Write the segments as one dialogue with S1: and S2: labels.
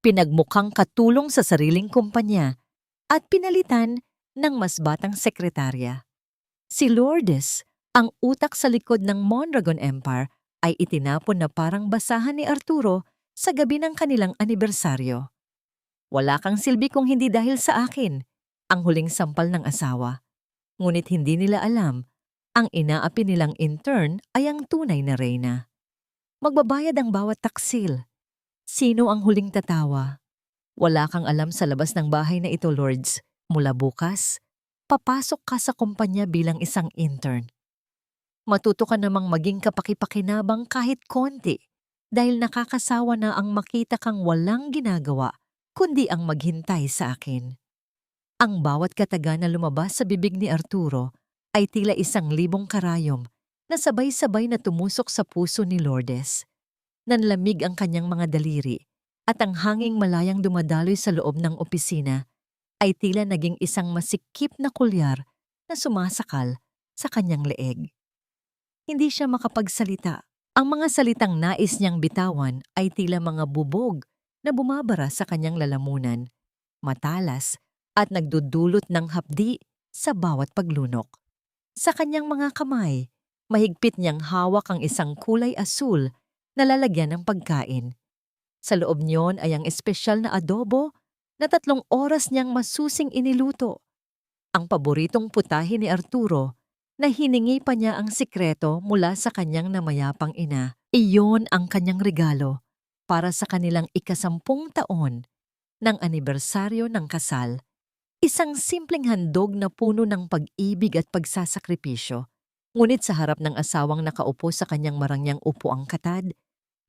S1: pinagmukhang katulong sa sariling kumpanya at pinalitan ng mas batang sekretarya. Si Lourdes, ang utak sa likod ng Mondragon Empire, ay itinapon na parang basahan ni Arturo sa gabi ng kanilang anibersaryo. Wala kang silbi kung hindi dahil sa akin, ang huling sampal ng asawa. Ngunit hindi nila alam, ang inaapi nilang intern ay ang tunay na reyna. Magbabayad ang bawat taksil. Sino ang huling tatawa? Wala kang alam sa labas ng bahay na ito, Lords. Mula bukas, papasok ka sa kumpanya bilang isang intern. Matuto ka namang maging kapaki-pakinabang kahit konti dahil nakakasawa na ang makita kang walang ginagawa kundi ang maghintay sa akin. Ang bawat kataga na lumabas sa bibig ni Arturo ay tila 1,000 karayom na sabay-sabay na tumusok sa puso ni Lourdes. Nanlamig ang kanyang mga daliri at ang hanging malayang dumadaloy sa loob ng opisina ay tila naging isang masikip na kulyar na sumasakal sa kanyang leeg. Hindi siya makapagsalita. Ang mga salitang nais niyang bitawan ay tila mga bubog na bumabara sa kanyang lalamunan, matalas at nagdudulot ng hapdi sa bawat paglunok. Sa kanyang mga kamay, mahigpit niyang hawak ang isang kulay asul na lalagyan ng pagkain. Sa loob niyon ay ang espesyal na adobo na 3 oras niyang masusing iniluto. Ang paboritong putahe ni Arturo na hiningi pa niya ang sikreto mula sa kanyang namayapang ina. Iyon ang kanyang regalo para sa kanilang 10 taon ng anibersaryo ng kasal. Isang simpleng handog na puno ng pag-ibig at pagsasakripisyo. Ngunit sa harap ng asawang nakaupo sa kanyang marangyang upuang katad,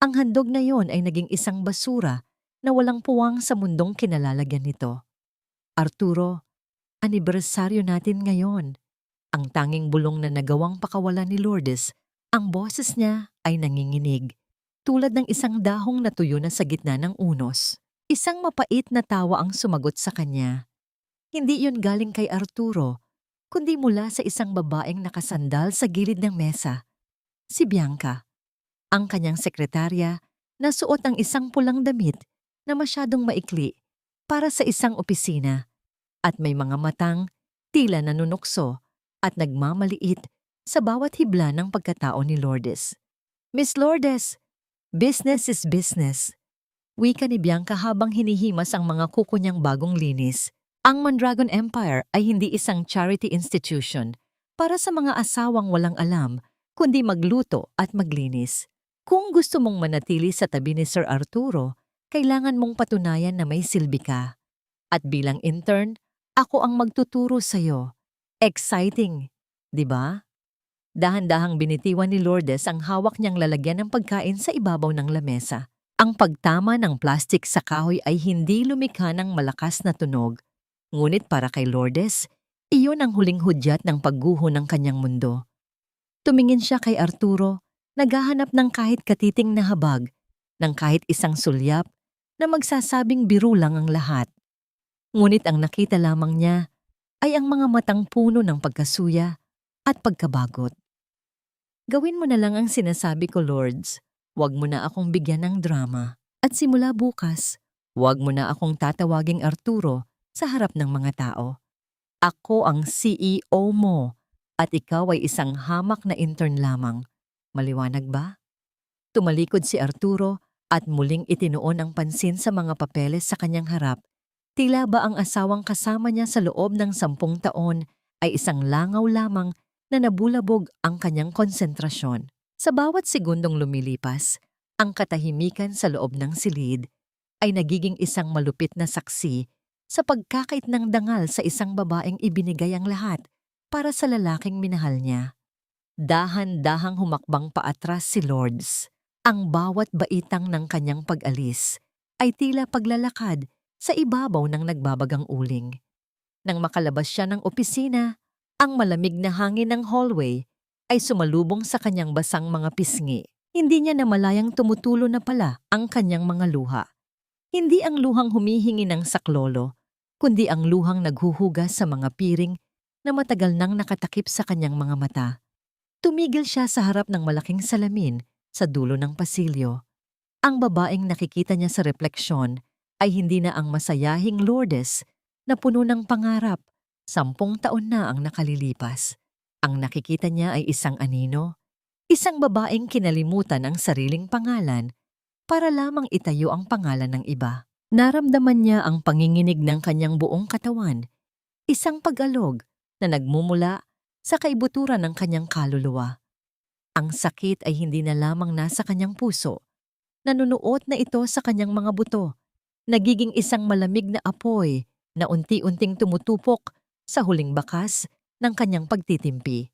S1: ang handog na yon ay naging isang basura na walang puwang sa mundong kinalalagyan nito. Arturo, anibersaryo natin ngayon. Ang tanging bulong na nagawang pakawalan ni Lourdes, ang boses niya ay nanginginig, tulad ng isang dahong natuyo na sa gitna ng unos. Isang mapait na tawa ang sumagot sa kanya. Hindi yun galing kay Arturo, kundi mula sa isang babaeng nakasandal sa gilid ng mesa. Si Bianca, ang kanyang sekretarya, na suot ang isang pulang damit na masyadong maikli para sa isang opisina at may mga matang tila nanunukso at nagmamaliit sa bawat hibla ng pagkatao ni Lourdes. Miss Lourdes, business is business. Wika ni Bianca habang hinihimas ang mga kuko niyang bagong linis. Ang Mondragon Empire ay hindi isang charity institution para sa mga asawang walang alam, kundi magluto at maglinis. Kung gusto mong manatili sa tabi ni Sir Arturo, kailangan mong patunayan na may silbi ka. At bilang intern, ako ang magtuturo sa'yo. Exciting, di ba? Dahan-dahang binitiwan ni Lourdes ang hawak niyang lalagyan ng pagkain sa ibabaw ng lamesa. Ang pagtama ng plastik sa kahoy ay hindi lumikha ng malakas na tunog. Ngunit para kay Lourdes, iyon ang huling hudyat ng pagguho ng kanyang mundo. Tumingin siya kay Arturo, naghahanap ng kahit katiting na habag, ng kahit isang sulyap na magsasabing biro lang ang lahat. Ngunit ang nakita lamang niya ay ang mga matang puno ng pagkasuya at pagkabagot. Gawin mo na lang ang sinasabi ko, Lords. Huwag mo na akong bigyan ng drama. At simula bukas, huwag mo na akong tatawaging Arturo sa harap ng mga tao. Ako ang CEO mo at ikaw ay isang hamak na intern lamang. Maliwanag ba? Tumalikod si Arturo at muling itinuon ang pansin sa mga papeles sa kanyang harap. Tila ba ang asawang kasama niya sa loob ng 10 taon ay isang langaw lamang na nabulabog ang kanyang konsentrasyon. Sa bawat segundong lumilipas, ang katahimikan sa loob ng silid ay nagiging isang malupit na saksi sa pagkakait ng dangal sa isang babaeng ibinigay ang lahat para sa lalaking minahal niya. Dahan-dahang humakbang paatras si Lourdes. Ang bawat baitang ng kanyang pag-alis ay tila paglalakad sa ibabaw ng nagbabagang uling. Nang makalabas siya ng opisina, ang malamig na hangin ng hallway ay sumalubong sa kanyang basang mga pisngi. Hindi niya namalayang tumutulo na pala ang kanyang mga luha. Hindi ang luhang humihingi ng saklolo, kundi ang luhang naghuhugas sa mga piring na matagal nang nakatakip sa kanyang mga mata. Tumigil siya sa harap ng malaking salamin sa dulo ng pasilyo. Ang babaeng nakikita niya sa refleksyon ay hindi na ang masayahing Lourdes na puno ng pangarap. 10 taon na ang nakalilipas. Ang nakikita niya ay isang anino, isang babaeng kinalimutan ang sariling pangalan para lamang itayo ang pangalan ng iba. Naramdaman niya ang panginginig ng kanyang buong katawan, isang pag-alog na nagmumula sa kaibuturan ng kanyang kaluluwa. Ang sakit ay hindi na lamang nasa kanyang puso, nanunuot na ito sa kanyang mga buto, nagiging isang malamig na apoy na unti-unting tumutupok sa huling bakas ng kanyang pagtitimpi.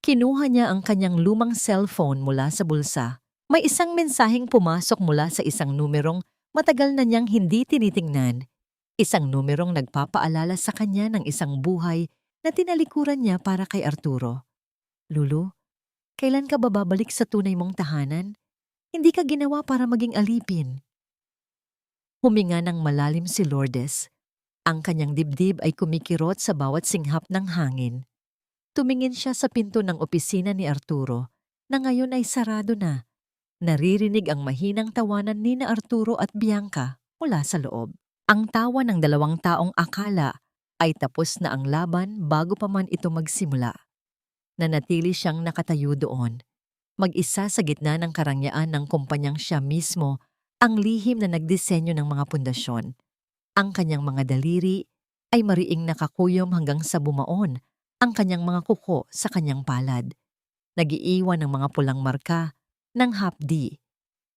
S1: Kinuha niya ang kanyang lumang cellphone mula sa bulsa. May isang mensaheng pumasok mula sa isang numerong matagal na niyang hindi tinitingnan. Isang numerong nagpapaalala sa kanya ng isang buhay na tinalikuran niya para kay Arturo. Lulu, kailan ka babalik sa tunay mong tahanan? Hindi ka ginawa para maging alipin. Huminga ng malalim si Lourdes. Ang kanyang dibdib ay kumikirot sa bawat singhap ng hangin. Tumingin siya sa pinto ng opisina ni Arturo na ngayon ay sarado na. Naririnig ang mahinang tawanan ni na Arturo at Bianca mula sa loob. Ang tawa ng 2 taong akala ay tapos na ang laban bago pa man ito magsimula. Nanatili siyang nakatayo doon, mag-isa sa gitna ng karangyaan ng kumpanyang siya mismo ang lihim na nagdisenyo ng mga pundasyon. Ang kanyang mga daliri ay mariing nakakuyom hanggang sa bumaon ang kanyang mga kuko sa kanyang palad. Nagiiwan ng mga pulang marka ng hapdi.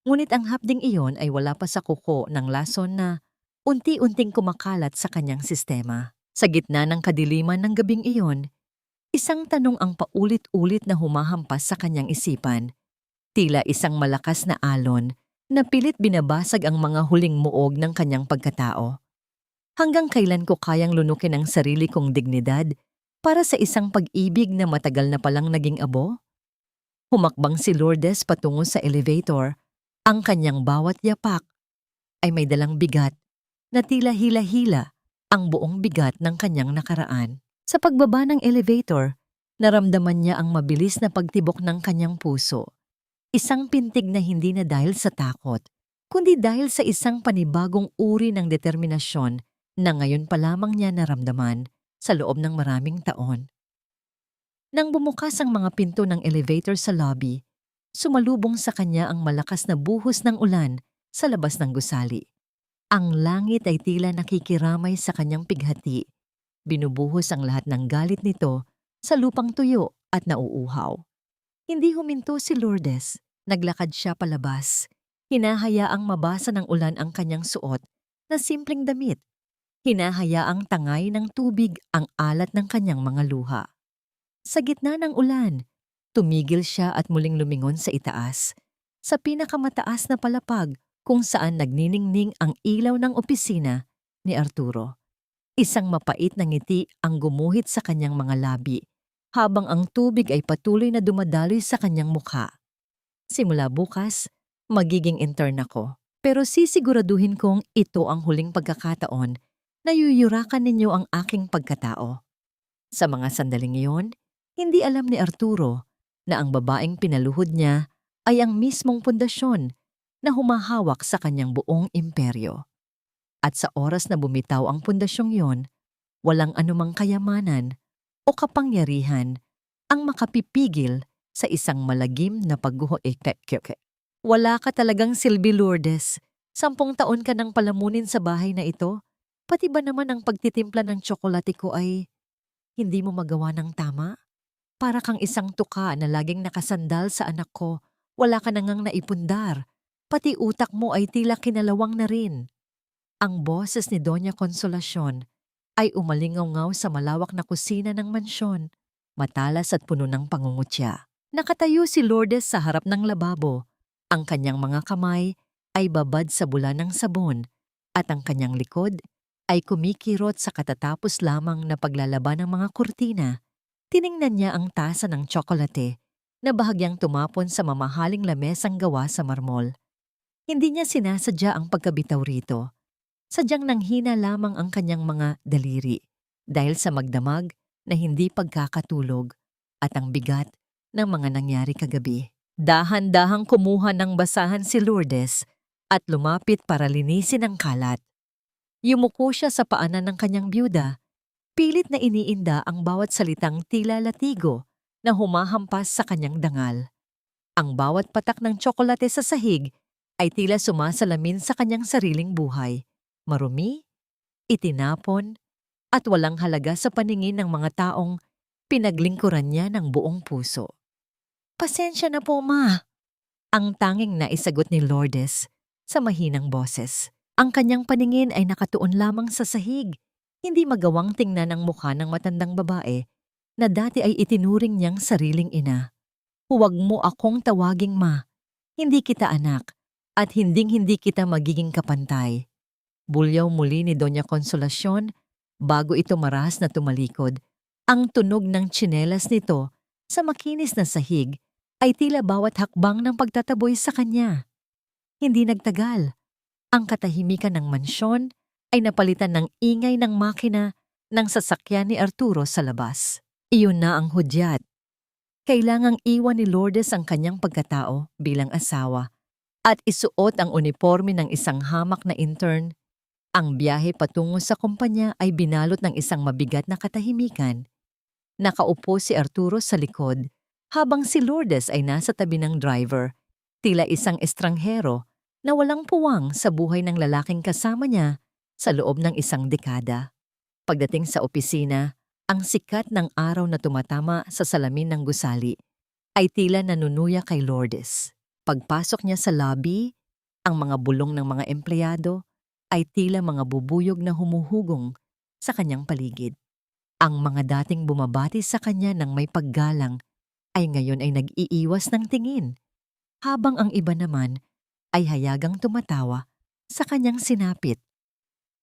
S1: Ngunit ang hapding iyon ay wala pa sa kuko ng lason na unti-unting kumakalat sa kanyang sistema. Sa gitna ng kadiliman ng gabing iyon, isang tanong ang paulit-ulit na humahampas sa kanyang isipan. Tila isang malakas na alon na pilit binabasag ang mga huling muog ng kanyang pagkatao. Hanggang kailan ko kayang lunukin ang sarili kong dignidad para sa isang pag-ibig na matagal na palang naging abo? Humakbang si Lourdes patungo sa elevator. Ang kanyang bawat yapak ay may dalang bigat na tila hila-hila ang buong bigat ng kanyang nakaraan. Sa pagbaba ng elevator, naramdaman niya ang mabilis na pagtibok ng kanyang puso. Isang pintig na hindi na dahil sa takot, kundi dahil sa isang panibagong uri ng determinasyon na ngayon pa lamang niya naramdaman sa loob ng maraming taon. Nang bumukas ang mga pinto ng elevator sa lobby, sumalubong sa kanya ang malakas na buhos ng ulan sa labas ng gusali. Ang langit ay tila nakikiramay sa kanyang pighati. Binubuhos ang lahat ng galit nito sa lupang tuyo at nauuhaw. Hindi huminto si Lourdes. Naglakad siya palabas. Hinahayaang mabasa ng ulan ang kanyang suot na simpleng damit. Hinahayaang tangay ng tubig ang alat ng kanyang mga luha. Sa gitna ng ulan, tumigil siya at muling lumingon sa itaas, sa pinakamataas na palapag kung saan nagniningning ang ilaw ng opisina ni Arturo. Isang mapait na ngiti ang gumuhit sa kanyang mga labi, habang ang tubig ay patuloy na dumadaloy sa kanyang mukha. Simula bukas, magiging intern ako, pero sisiguraduhin kong ito ang huling pagkakataon na yuyurakan ninyo ang aking pagkatao. Sa mga sandaling iyon, hindi alam ni Arturo na ang babaeng pinaluhod niya ay ang mismong pundasyon na humahawak sa kanyang buong imperyo. At sa oras na bumitaw ang pundasyong yon, walang anumang kayamanan o kapangyarihan ang makapipigil sa isang malagim na pagguho. Wala ka talagang silbi, Lourdes. 10 taon ka nang palamunin sa bahay na ito. Pati ba naman ang pagtitimpla ng tsokolate ko ay hindi mo magawa ng tama? Para kang isang tuka na laging nakasandal sa anak ko, wala ka nangang naipundar. Pati utak mo ay tila kinalawang na rin. Ang boses ni Doña Consolacion ay umalingaw sa malawak na kusina ng mansyon, matalas at puno ng pangungutya. Nakatayo si Lourdes sa harap ng lababo. Ang kanyang mga kamay ay babad sa bula ng sabon at ang kanyang likod ay kumikirot sa katatapos lamang na paglalaban ng mga kurtina. Tiningnan niya ang tasa ng tsokolate na bahagyang tumapon sa mamahaling lamesang gawa sa marmol. Hindi niya sinasadya ang pagkabitaw rito. Sadyang nanghina lamang ang kanyang mga daliri dahil sa magdamag na hindi pagkakatulog at ang bigat ng mga nangyari kagabi. Dahan-dahang kumuha ng basahan si Lourdes at lumapit para linisin ang kalat. Yumuko siya sa paanan ng kanyang byuda. Pilit na iniinda ang bawat salitang tila latigo na humahampas sa kanyang dangal. Ang bawat patak ng tsokolate sa sahig ay tila sumasalamin sa kanyang sariling buhay. Marumi, itinapon, at walang halaga sa paningin ng mga taong pinaglingkuran niya ng buong puso. "Pasensya na po, Ma," ang tanging naisagot ni Lourdes sa mahinang boses. Ang kanyang paningin ay nakatuon lamang sa sahig, hindi magawang tingnan ang mukha ng matandang babae na dati ay itinuring niyang sariling ina. "Huwag mo akong tawaging Ma. Hindi kita anak at hinding-hindi kita magiging kapantay." Bulyaw muli ni Doña Consolacion bago ito maras na tumalikod. Ang tunog ng tsinelas nito sa makinis na sahig ay tila bawat hakbang ng pagtataboy sa kanya. Hindi nagtagal. Ang katahimikan ng mansyon ay napalitan ng ingay ng makina ng sasakyan ni Arturo sa labas. Iyon na ang hudyat. Kailangang iwan ni Lourdes ang kanyang pagkatao bilang asawa at isuot ang uniforme ng isang hamak na intern. Ang biyahe patungo sa kumpanya ay binalot ng isang mabigat na katahimikan. Nakaupo si Arturo sa likod habang si Lourdes ay nasa tabi ng driver, tila isang estranghero na walang puwang sa buhay ng lalaking kasama niya sa loob ng isang dekada. Pagdating sa opisina, ang sikat ng araw na tumatama sa salamin ng gusali ay tila nanunuya kay Lourdes. Pagpasok niya sa lobby, ang mga bulong ng mga empleyado ay tila mga bubuyog na humuhugong sa kanyang paligid. Ang mga dating bumabati sa kanya ng may paggalang ay ngayon ay nag-iiwas ng tingin, habang ang iba naman ay hayagang tumatawa sa kanyang sinapit.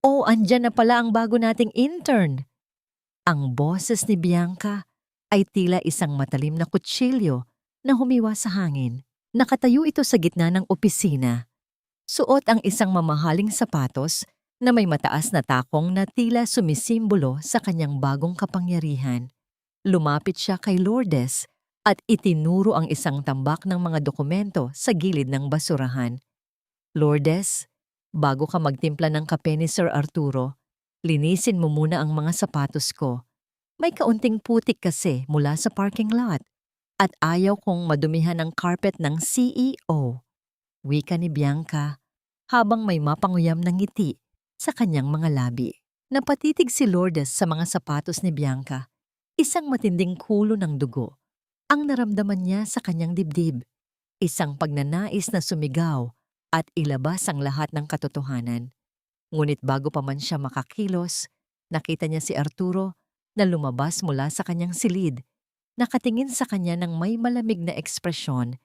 S1: "Oh, andyan na pala ang bago nating intern." Ang boses ni Bianca ay tila isang matalim na kutsilyo na humiwa sa hangin. Nakatayo ito sa gitna ng opisina. Suot ang isang mamahaling sapatos na may mataas na takong na tila sumisimbolo sa kanyang bagong kapangyarihan. Lumapit siya kay Lourdes at itinuro ang isang tambak ng mga dokumento sa gilid ng basurahan. "Lourdes, bago ka magtimpla ng kape ni Sir Arturo, linisin mo muna ang mga sapatos ko. May kaunting putik kasi mula sa parking lot at ayaw kong madumihan ang carpet ng CEO." Wika ni Bianca habang may mapanguyam ng ngiti sa kanyang mga labi. Napatitig si Lourdes sa mga sapatos ni Bianca. Isang matinding kulo ng dugo ang naramdaman niya sa kanyang dibdib. Isang pagnanais na sumigaw at ilabas ang lahat ng katotohanan. Ngunit bago pa man siya makakilos, nakita niya si Arturo na lumabas mula sa kanyang silid. Nakatingin sa kanya ng may malamig na ekspresyon,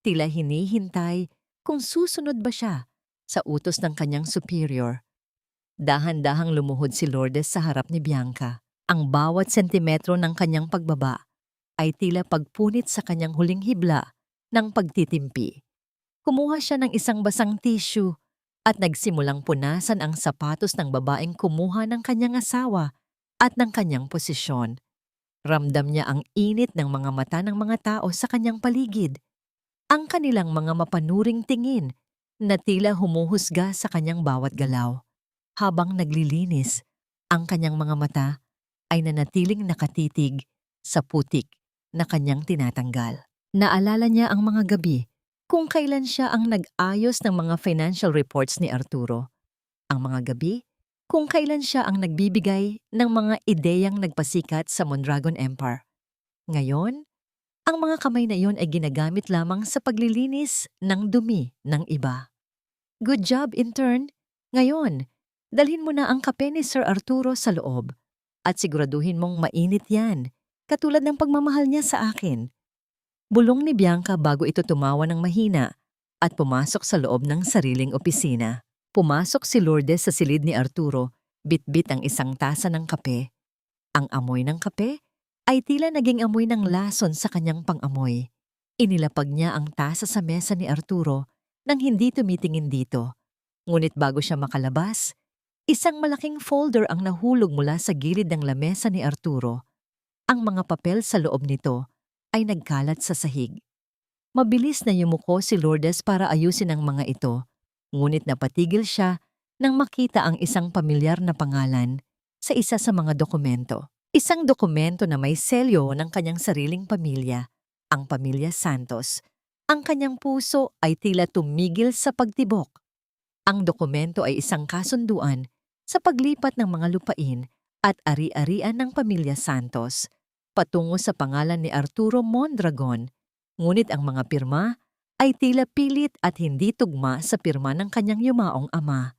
S1: tila hinihintay kung susunod ba siya sa utos ng kanyang superior. Dahan-dahang lumuhod si Lourdes sa harap ni Bianca. Ang bawat sentimetro ng kanyang pagbaba ay tila pagpunit sa kanyang huling hibla ng pagtitimpi. Kumuha siya ng isang basang tissue at nagsimulang punasan ang sapatos ng babaeng kumuha ng kanyang asawa at ng kanyang posisyon. Ramdam niya ang init ng mga mata ng mga tao sa kanyang paligid. Ang kanilang mga mapanuring tingin na tila humuhusga sa kanyang bawat galaw. Habang naglilinis, ang kanyang mga mata ay nanatiling nakatitig sa putik na kanyang tinatanggal. Naalala niya ang mga gabi kung kailan siya ang nag-ayos ng mga financial reports ni Arturo. Ang mga gabi kung kailan siya ang nagbibigay ng mga ideyang nagpasikat sa Mondragon Empire. Ngayon, ang mga kamay na iyon ay ginagamit lamang sa paglilinis ng dumi ng iba. "Good job, intern. Ngayon, dalhin mo na ang kape ni Sir Arturo sa loob at siguraduhin mong mainit yan, katulad ng pagmamahal niya sa akin." Bulong ni Bianca bago ito tumawa ng mahina at pumasok sa loob ng sariling opisina. Pumasok si Lourdes sa silid ni Arturo, bitbit ang isang tasa ng kape. Ang amoy ng kape ay tila naging amoy ng lason sa kanyang pang-amoy. Inilapag niya ang tasa sa mesa ni Arturo nang hindi tumitingin dito. Ngunit bago siya makalabas, isang malaking folder ang nahulog mula sa gilid ng lamesa ni Arturo. Ang mga papel sa loob nito ay nagkalat sa sahig. Mabilis na yumuko si Lourdes para ayusin ang mga ito, ngunit napatigil siya nang makita ang isang pamilyar na pangalan sa isa sa mga dokumento. Isang dokumento na may selyo ng kanyang sariling pamilya, ang pamilya Santos. Ang kanyang puso ay tila tumigil sa pagtibok. Ang dokumento ay isang kasunduan sa paglipat ng mga lupain at ari-arian ng pamilya Santos patungo sa pangalan ni Arturo Mondragon, ngunit ang mga pirma ay tila pilit at hindi tugma sa pirma ng kanyang yumaong ama.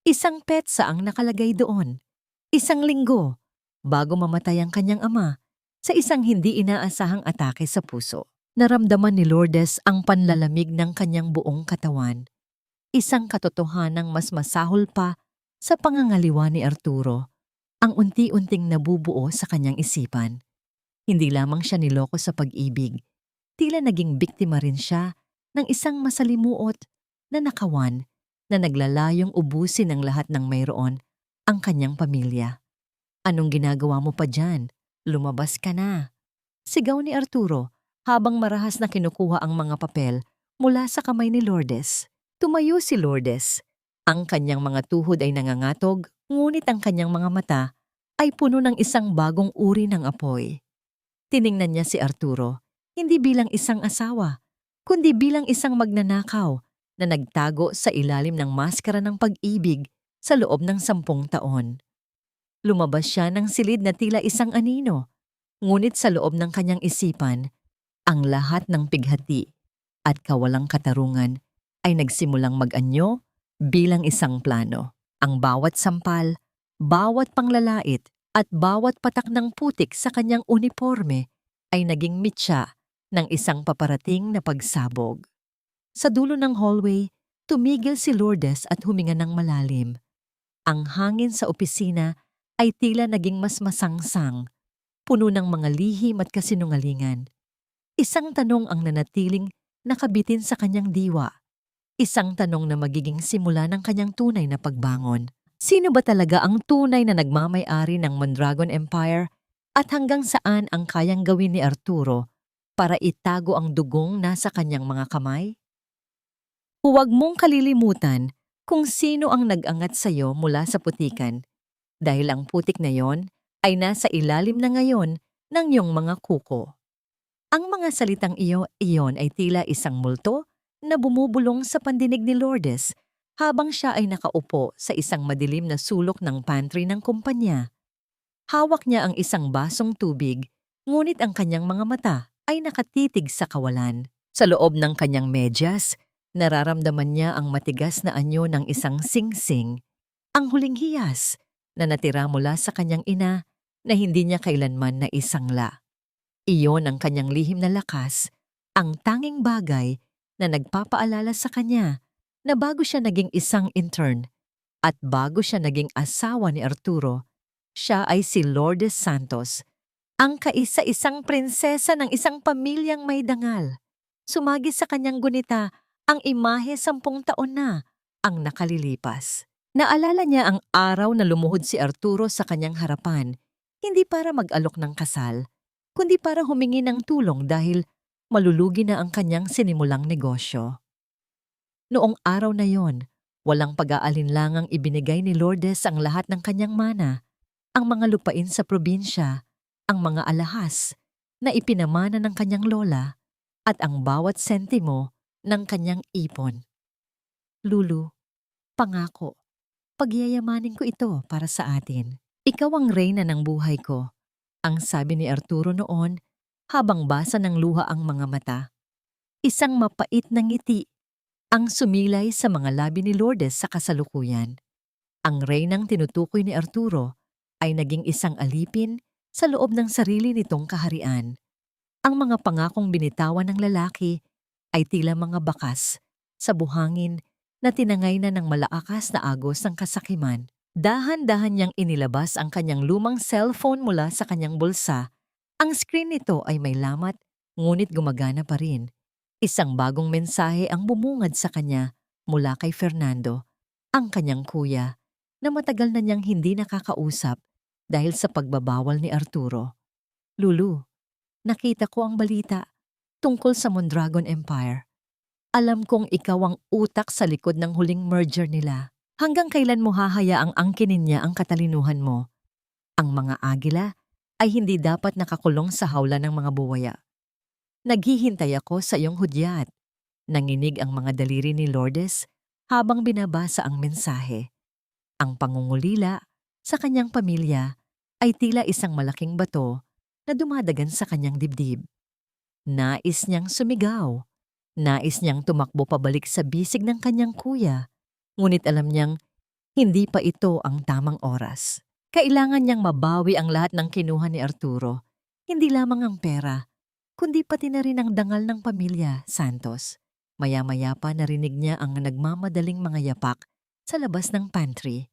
S1: Isang petsa ang nakalagay doon. Isang linggo bago mamatay ang kanyang ama sa isang hindi inaasahang atake sa puso. Naramdaman ni Lourdes ang panlalamig ng kanyang buong katawan. Isang katotohanang mas masahol pa sa pangangaliwa ni Arturo, ang unti-unting nabubuo sa kanyang isipan. Hindi lamang siya niloko sa pag-ibig, tila naging biktima rin siya ng isang masalimuot na nakawan na naglalayong ubusin ang lahat ng mayroon ang kanyang pamilya. "Anong ginagawa mo pa dyan? Lumabas ka na," sigaw ni Arturo habang marahas na kinukuha ang mga papel mula sa kamay ni Lourdes. Tumayo si Lourdes. Ang kanyang mga tuhod ay nangangatog, ngunit ang kanyang mga mata ay puno ng isang bagong uri ng apoy. Tiningnan niya si Arturo, hindi bilang isang asawa, kundi bilang isang magnanakaw na nagtago sa ilalim ng maskara ng pag-ibig sa loob ng 10 taon. Lumabas siya ng silid na tila isang anino, ngunit sa loob ng kanyang isipan, ang lahat ng pighati at kawalang katarungan ay nagsimulang mag-anyo bilang isang plano. Ang bawat sampal, bawat panglalait at bawat patak ng putik sa kanyang uniforme ay naging mitya ng isang paparating na pagsabog. Sa dulo ng hallway, tumigil si Lourdes at huminga ng malalim. Ang hangin sa opisina ay tila naging mas masangsang, puno ng mga lihim at kasinungalingan. Isang tanong ang nanatiling nakabitin sa kanyang diwa. Isang tanong na magiging simula ng kanyang tunay na pagbangon. Sino ba talaga ang tunay na nagmamay-ari ng Mondragon Empire at hanggang saan ang kayang gawin ni Arturo para itago ang dugong nasa kanyang mga kamay? Huwag mong kalilimutan kung sino ang nag-angat sa iyo mula sa putikan, dahil ang putik na yon ay nasa ilalim na ngayon ng iyong mga kuko. Ang mga salitang iyon ay tila isang multo na bumubulong sa pandinig ni Lourdes habang siya ay nakaupo sa isang madilim na sulok ng pantry ng kumpanya. Hawak niya ang isang basong tubig, ngunit ang kanyang mga mata ay nakatitig sa kawalan. Sa loob ng kanyang medyas, nararamdaman niya ang matigas na anyo ng isang singsing, ang huling hiyas na natira mula sa kanyang ina na hindi niya kailanman naisangla. Iyon ang kanyang lihim na lakas, ang tanging bagay na nagpapaalala sa kanya na bago siya naging isang intern at bago siya naging asawa ni Arturo, siya ay si Lourdes Santos, ang kaisa-isang prinsesa ng isang pamilyang may dangal. Sumagi sa kanyang gunita ang imahe 10 taon na ang nakalilipas. Naalala niya ang araw na lumuhod si Arturo sa kanyang harapan, hindi para mag-alok ng kasal, kundi para humingi ng tulong dahil malulugi na ang kanyang sinimulang negosyo. Noong araw na yon, walang pag-aalinlangang ibinigay ni Lourdes ang lahat ng kanyang mana, ang mga lupain sa probinsya, ang mga alahas na ipinamana ng kanyang lola, at ang bawat sentimo ng kanyang ipon. "Lulu, pangako, pagyayamanin ko ito para sa atin. Ikaw ang reyna ng buhay ko," ang sabi ni Arturo noon habang basa ng luha ang mga mata. Isang mapait na ngiti ang sumilay sa mga labi ni Lourdes sa kasalukuyan. Ang reynang tinutukoy ni Arturo ay naging isang alipin sa loob ng sarili nitong kaharian. Ang mga pangakong binitawan ng lalaki ay tila mga bakas sa buhangin na tinangay na ng malaakas na agos ng kasakiman. Dahan-dahan niyang inilabas ang kanyang lumang cellphone mula sa kanyang bulsa. Ang screen nito ay may lamat, ngunit gumagana pa rin. Isang bagong mensahe ang bumungad sa kanya mula kay Fernando, ang kanyang kuya, na matagal na niyang hindi nakakausap dahil sa pagbabawal ni Arturo. "Lulu, nakita ko ang balita tungkol sa Mondragon Empire. Alam kong ikaw ang utak sa likod ng huling merger nila. Hanggang kailan mo hahayaang angkinin niya ang katalinuhan mo? Ang mga agila ay hindi dapat nakakulong sa hawla ng mga buwaya. Naghihintay ako sa iyong hudyat. Nanginig ang mga daliri ni Lourdes habang binabasa ang mensahe. Ang pangungulila sa kanyang pamilya ay tila isang malaking bato na dumadagan sa kanyang dibdib. Nais niyang sumigaw. Nais niyang tumakbo pabalik sa bisig ng kanyang kuya. Ngunit alam niyang hindi pa ito ang tamang oras. Kailangan niyang mabawi ang lahat ng kinuha ni Arturo. Hindi lamang ang pera, kundi pati na rin ang dangal ng pamilya, Santos. Maya-maya pa narinig niya ang nagmamadaling mga yapak sa labas ng pantry.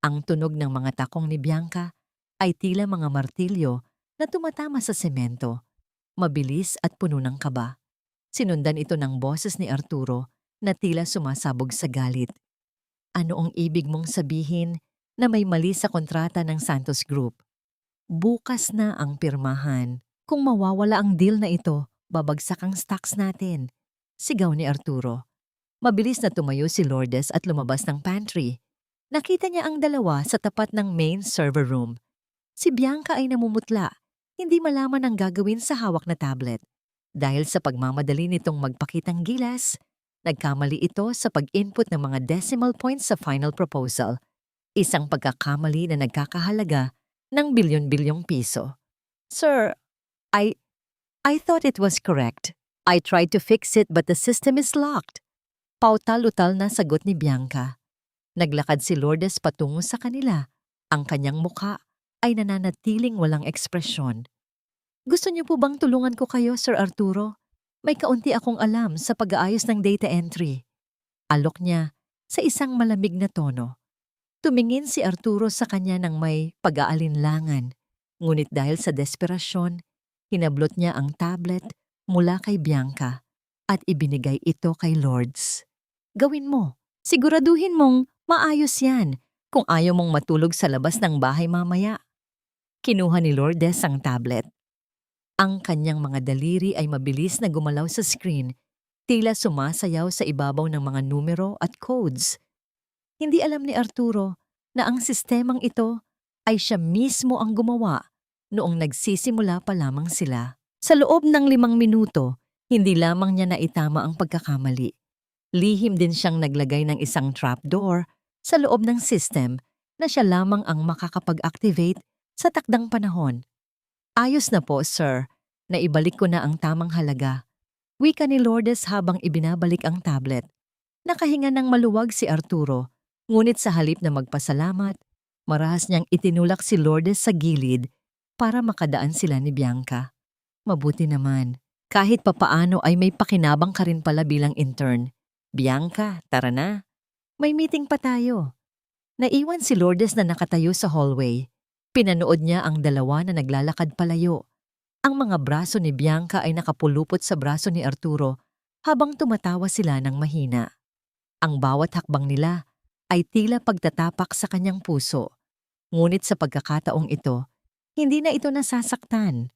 S1: Ang tunog ng mga takong ni Bianca ay tila mga martilyo na tumatama sa semento. Mabilis at puno ng kaba. Sinundan ito ng boses ni Arturo na tila sumasabog sa galit. Ano ang ibig mong sabihin na may mali sa kontrata ng Santos Group? Bukas na ang pirmahan. Kung mawawala ang deal na ito, babagsak ang stocks natin. Sigaw ni Arturo. Mabilis na tumayo si Lourdes at lumabas ng pantry. Nakita niya ang dalawa sa tapat ng main server room. Si Bianca ay namumutla. Hindi malaman ang gagawin sa hawak na tablet. Dahil sa pagmamadali nitong magpakitang gilas, nagkamali ito sa pag-input ng mga decimal points sa final proposal. Isang pagkakamali na nagkakahalaga ng bilyon-bilyong piso. Sir, I thought it was correct. I tried to fix it but the system is locked. Pautal-utal na sagot ni Bianca. Naglakad si Lourdes patungo sa kanila. Ang kanyang mukha ay nananatiling walang ekspresyon. Gusto niyo po bang tulungan ko kayo, Sir Arturo? May kaunti akong alam sa pag-aayos ng data entry. Alok niya sa isang malamig na tono. Tumingin si Arturo sa kanya ng may pag-aalinlangan. Ngunit dahil sa desperasyon, hinablot niya ang tablet mula kay Bianca at ibinigay ito kay Lourdes. Gawin mo. Siguraduhin mong maayos yan kung ayaw mong matulog sa labas ng bahay mamaya. Kinuha ni Lourdes ang tablet. Ang kanyang mga daliri ay mabilis na gumalaw sa screen, tila sumasayaw sa ibabaw ng mga numero at codes. Hindi alam ni Arturo na ang sistemang ito ay siya mismo ang gumawa noong nagsisimula pa lamang sila. Sa loob ng 5 minuto, hindi lamang niya naitama ang pagkakamali. Lihim din siyang naglagay ng isang trapdoor sa loob ng system na siya lamang ang makakapag-activate sa takdang panahon. Ayos na po, sir. Naibalik ko na ang tamang halaga. Wika ni Lourdes habang ibinabalik ang tablet. Nakahinga ng maluwag si Arturo, ngunit sa halip na magpasalamat, marahas niyang itinulak si Lourdes sa gilid para makadaan sila ni Bianca. Mabuti naman. Kahit papaano ay may pakinabang ka rin pala bilang intern. Bianca, tara na. May meeting pa tayo. Naiwan si Lourdes na nakatayo sa hallway. Pinanood niya ang dalawa na naglalakad palayo. Ang mga braso ni Bianca ay nakapulupot sa braso ni Arturo habang tumatawa sila ng mahina. Ang bawat hakbang nila ay tila pagtatapak sa kanyang puso. Ngunit sa pagkakataong ito, hindi na ito nasasaktan.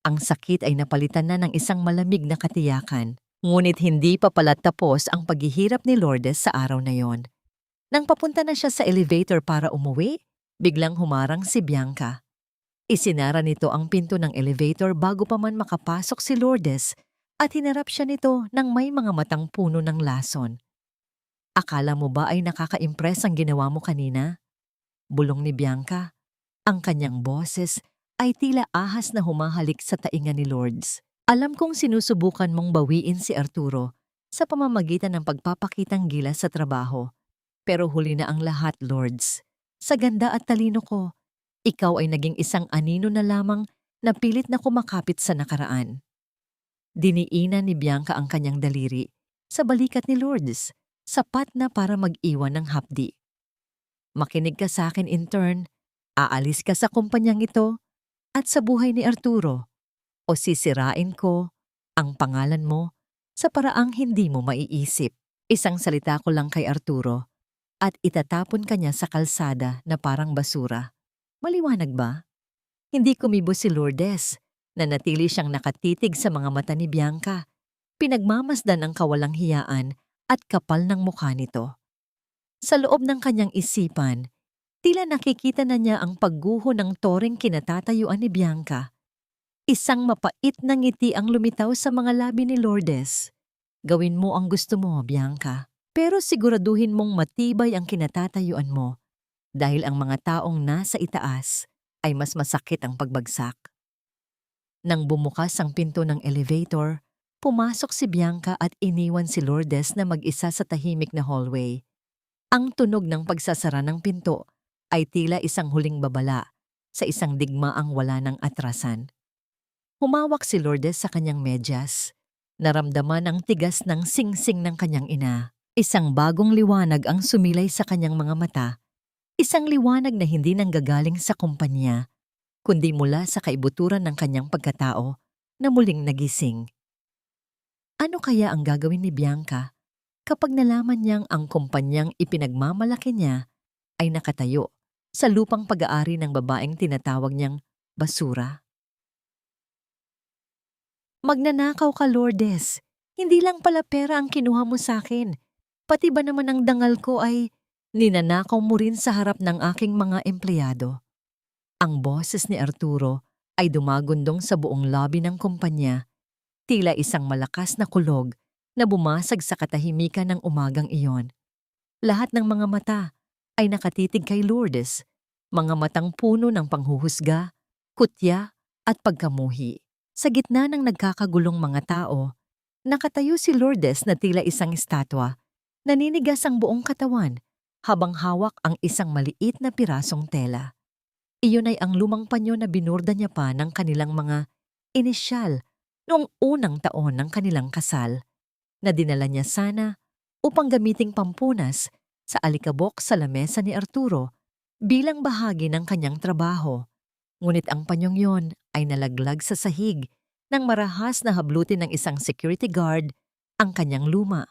S1: Ang sakit ay napalitan na ng isang malamig na katiyakan. Ngunit hindi pa pala tapos ang paghihirap ni Lourdes sa araw na yon. Nang papunta na siya sa elevator para umuwi, biglang humarang si Bianca. Isinara nito ang pinto ng elevator bago pa man makapasok si Lourdes at hinarap siya nito ng may mga matang puno ng lason. Akala mo ba ay nakaka-impress ang ginawa mo kanina? Bulong ni Bianca. Ang kanyang boses ay tila ahas na humahalik sa tainga ni Lourdes. Alam kong sinusubukan mong bawiin si Arturo sa pamamagitan ng pagpapakitang gilas sa trabaho. Pero huli na ang lahat, Lourdes. Sa ganda at talino ko, ikaw ay naging isang anino na lamang na pilit na kumakapit sa nakaraan. Diniinan ni Bianca ang kanyang daliri sa balikat ni Lourdes, sapat na para mag-iwan ng hapdi. Makinig ka sa akin, intern. Aalis ka sa kumpanyang ito at sa buhay ni Arturo. O sisirain ko ang pangalan mo sa paraang hindi mo maiisip. Isang salita ko lang kay Arturo at itatapon ka niya sa kalsada na parang basura. Maliwanag ba? Hindi kumibo si Lourdes. Nanatili siyang nakatitig sa mga mata ni Bianca. Pinagmamasdan ang kawalang hiyaan at kapal ng mukha nito. Sa loob ng kanyang isipan, tila nakikita na niya ang pagguho ng toreng kinatatayuan ni Bianca. Isang mapait na ngiti ang lumitaw sa mga labi ni Lourdes. Gawin mo ang gusto mo, Bianca. Pero siguraduhin mong matibay ang kinatatayuan mo dahil ang mga taong nasa itaas ay mas masakit ang pagbagsak. Nang bumukas ang pinto ng elevator, pumasok si Bianca at iniwan si Lourdes na mag-isa sa tahimik na hallway. Ang tunog ng pagsasara ng pinto ay tila isang huling babala sa isang digmaang wala ng atrasan. Humawak si Lourdes sa kanyang medyas. Naramdaman ang tigas ng singsing ng kanyang ina. Isang bagong liwanag ang sumilay sa kanyang mga mata. Isang liwanag na hindi nanggagaling sa kumpanya, kundi mula sa kaibuturan ng kanyang pagkatao na muling nagising. Ano kaya ang gagawin ni Bianca kapag nalaman niyang ang kumpanyang ipinagmamalaki niya ay nakatayo sa lupang pag-aari ng babaeng tinatawag niyang basura? Magnanakaw ka, Lourdes. Hindi lang pala pera ang kinuha mo sa akin. Pati ba naman ang dangal ko ay ninanakaw mo rin sa harap ng aking mga empleyado? Ang boses ni Arturo ay dumagundong sa buong lobby ng kumpanya, tila isang malakas na kulog na bumasag sa katahimikan ng umagang iyon. Lahat ng mga mata ay nakatitig kay Lourdes, mga matang puno ng panghuhusga, kutya at pagkamuhi. Sa gitna ng nagkakagulong mga tao, nakatayo si Lourdes na tila isang estatwa. Naninigas ang buong katawan habang hawak ang isang maliit na pirasong tela. Iyon ay ang lumang panyo na binurda niya pa ng kanilang mga inisyal noong unang taon ng kanilang kasal, na dinala niya sana upang gamiting pampunas sa alikabok sa lamesa ni Arturo bilang bahagi ng kanyang trabaho. Ngunit ang panyong yon ay nalaglag sa sahig nang marahas na hablutin ng isang security guard ang kanyang luma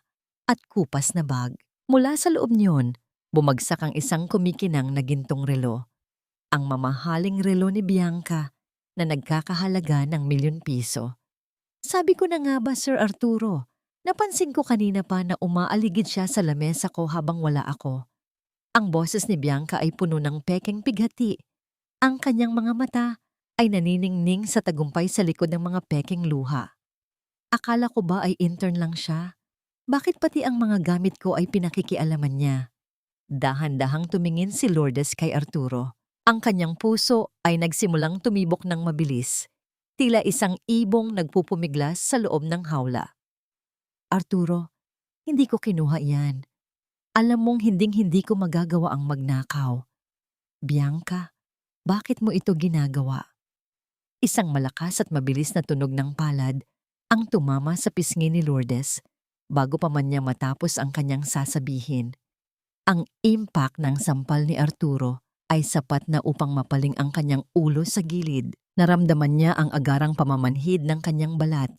S1: at kupas na bag. Mula sa loob niyon, bumagsak ang isang kumikinang na gintong relo. Ang mamahaling relo ni Bianca na nagkakahalaga ng ₱1,000,000. Sabi ko na nga ba, Sir Arturo, napansin ko kanina pa na umaaligid siya sa lamesa ko habang wala ako. Ang boses ni Bianca ay puno ng pekeng pighati. Ang kanyang mga mata ay naniningning sa tagumpay sa likod ng mga pekeng luha. Akala ko ba ay intern lang siya? Bakit pati ang mga gamit ko ay pinakikialaman niya? Dahan-dahang tumingin si Lourdes kay Arturo. Ang kanyang puso ay nagsimulang tumibok ng mabilis, tila isang ibong nagpupumiglas sa loob ng hawla. Arturo, hindi ko kinuha yan. Alam mong hinding-hindi ko magagawa ang magnakaw. Bianca, bakit mo ito ginagawa? Isang malakas at mabilis na tunog ng palad ang tumama sa pisngi ni Lourdes bago pa man niya matapos ang kanyang sasabihin. Ang impact ng sampal ni Arturo ay sapat na upang mapaling ang kanyang ulo sa gilid. Naramdaman niya ang agarang pamamanhid ng kanyang balat.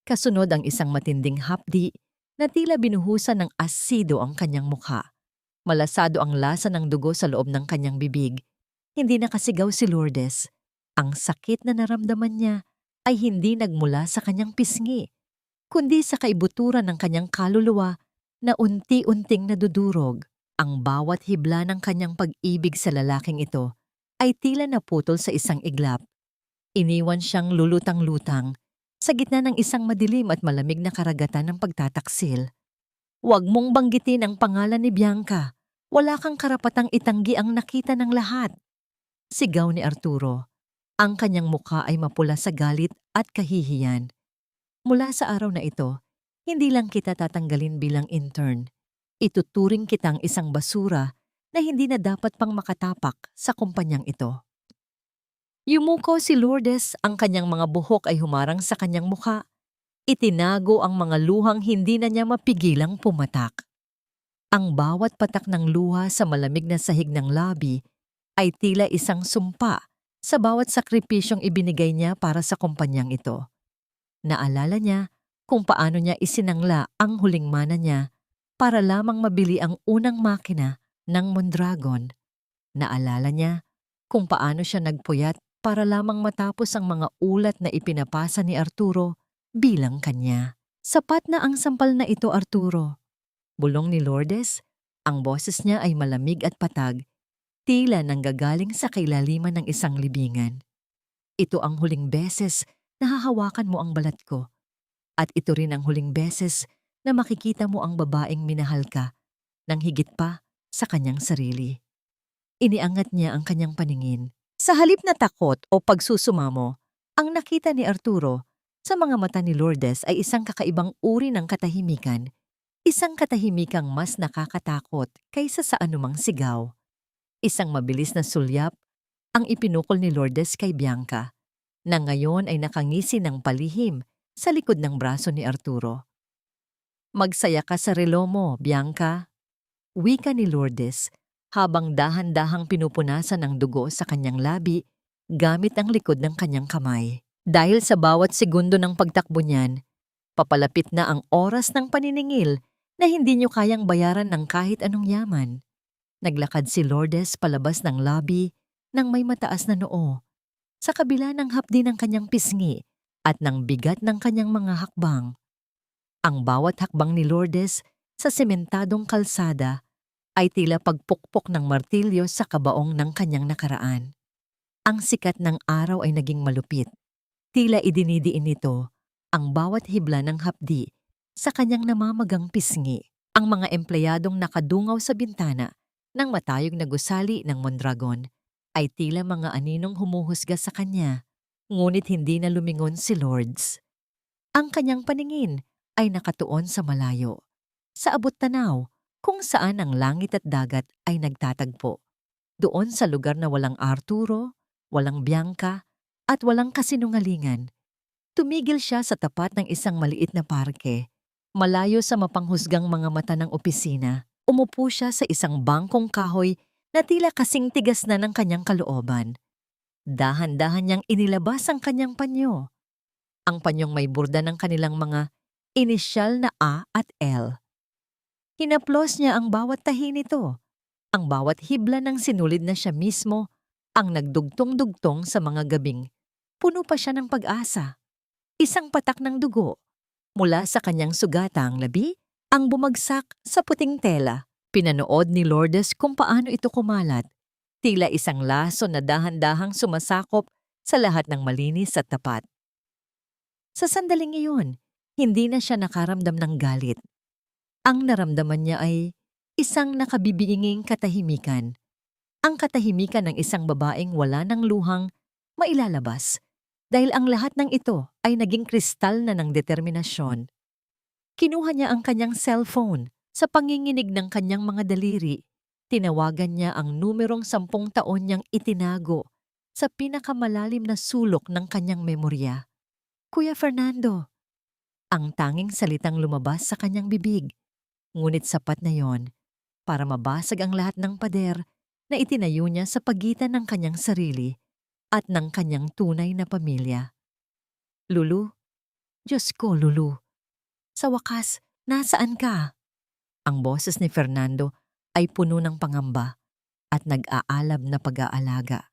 S1: Kasunod ang isang matinding hapdi na tila binuhusan ng asido ang kanyang mukha. Malasado ang lasa ng dugo sa loob ng kanyang bibig. Hindi nakasigaw si Lourdes. Ang sakit na naramdaman niya ay hindi nagmula sa kanyang pisngi, kundi sa kaibuturan ng kanyang kaluluwa na unti-unting nadudurog. Ang bawat hibla ng kanyang pag-ibig sa lalaking ito ay tila naputol sa isang iglap. Iniwan siyang lulutang-lutang sa gitna ng isang madilim at malamig na karagatan ng pagtataksil. Huwag mong banggitin ang pangalan ni Bianca. Wala kang karapatang itanggi ang nakita ng lahat. Sigaw ni Arturo. Ang kanyang mukha ay mapula sa galit at kahihiyan. Mula sa araw na ito, hindi lang kita tatanggalin bilang intern. Ituturing kitang isang basura na hindi na dapat pang makatapak sa kumpanyang ito. Yumuko si Lourdes, ang kanyang mga buhok ay humarang sa kanyang mukha. Itinago ang mga luhang hindi na niya mapigilang pumatak. Ang bawat patak ng luha sa malamig na sahig ng lobby ay tila isang sumpa sa bawat sakripisyong ibinigay niya para sa kumpanyang ito. Naalala niya kung paano niya isinangla ang huling mana niya para lamang mabili ang unang makina ng Mondragon. Naalala niya kung paano siya nagpuyat para lamang matapos ang mga ulat na ipinapasa ni Arturo bilang kanya. Sapat na ang sampal na ito, Arturo. Bulong ni Lourdes Ang boses niya ay malamig at patag, tila nanggagaling sa kailaliman ng isang libingan. Ito ang huling beses na hahawakan mo ang balat ko. At ito rin ang huling beses na makikita mo ang babaeng minahal ka nang higit pa sa kanyang sarili. Iniangat niya ang kanyang paningin. Sa halip na takot o pagsusumamo, ang nakita ni Arturo sa mga mata ni Lourdes ay isang kakaibang uri ng katahimikan. Isang katahimikang mas nakakatakot kaysa sa anumang sigaw. Isang mabilis na sulyap ang ipinukol ni Lourdes kay Bianca, na ngayon ay nakangisi ng palihim sa likod ng braso ni Arturo. Magsaya ka sa relo mo, Bianca, wika ni Lourdes habang dahan-dahang pinupunasan ng dugo sa kanyang labi gamit ang likod ng kanyang kamay. Dahil sa bawat segundo ng pagtakbo niyan, papalapit na ang oras ng paniningil na hindi niyo kayang bayaran ng kahit anong yaman. Naglakad si Lourdes palabas ng lobby nang may mataas na noo, sa kabila ng hapdi ng kanyang pisngi at ng bigat ng kanyang mga hakbang. Ang bawat hakbang ni Lourdes sa sementadong kalsada ay tila pagpukpok ng martilyo sa kabaong ng kanyang nakaraan. Ang sikat ng araw ay naging malupit. Tila idinidiin nito ang bawat hibla ng hapdi sa kanyang namamagang pisngi. Ang mga empleyadong nakadungaw sa bintana ng matayog na gusali ng Mondragon ay tila mga aninong humuhusga sa kanya, ngunit hindi na lumingon si Lourdes. Ang kanyang paningin ay nakatuon sa malayo, sa abot tanaw kung saan ang langit at dagat ay nagtatagpo. Doon sa lugar na walang Arturo, walang Bianca, at walang kasinungalingan. Tumigil siya sa tapat ng isang maliit na parke, malayo sa mapanghusgang mga mata ng opisina. Umupo siya sa isang bangkong kahoy na tila kasing tigas na ng kanyang kalooban. Dahan-dahan niyang inilabas ang kanyang panyo. Ang panyong may burda ng kanilang mga inisyal na A at L. Hinaplos niya ang bawat tahi nito, ang bawat hibla ng sinulid na siya mismo, ang nagdugtong-dugtong sa mga gabing. Puno pa siya ng pag-asa. Isang patak ng dugo mula sa kanyang sugatang labi ang bumagsak sa puting tela. Pinanood ni Lourdes kung paano ito kumalat. Tila isang laso na dahan-dahang sumasakop sa lahat ng malinis at tapat. Sa sandaling iyon, hindi na siya nakaramdam ng galit. Ang naramdaman niya ay isang nakabibiinging katahimikan. Ang katahimikan ng isang babaeng wala ng luhang mailalabas dahil ang lahat ng ito ay naging kristal na ng determinasyon. Kinuha niya ang kanyang cellphone. Sa panginginig ng kanyang mga daliri, tinawagan niya ang numerong 10 taon niyang itinago sa pinakamalalim na sulok ng kanyang memorya. Kuya Fernando, ang tanging salitang lumabas sa kanyang bibig. Ngunit sapat na yon para mabasag ang lahat ng pader na itinayo niya sa pagitan ng kanyang sarili at ng kanyang tunay na pamilya. Lulu, Diyos ko, Lulu. Sa wakas, nasaan ka? Ang boses ni Fernando ay puno ng pangamba at nag-aalab na pag-aalaga.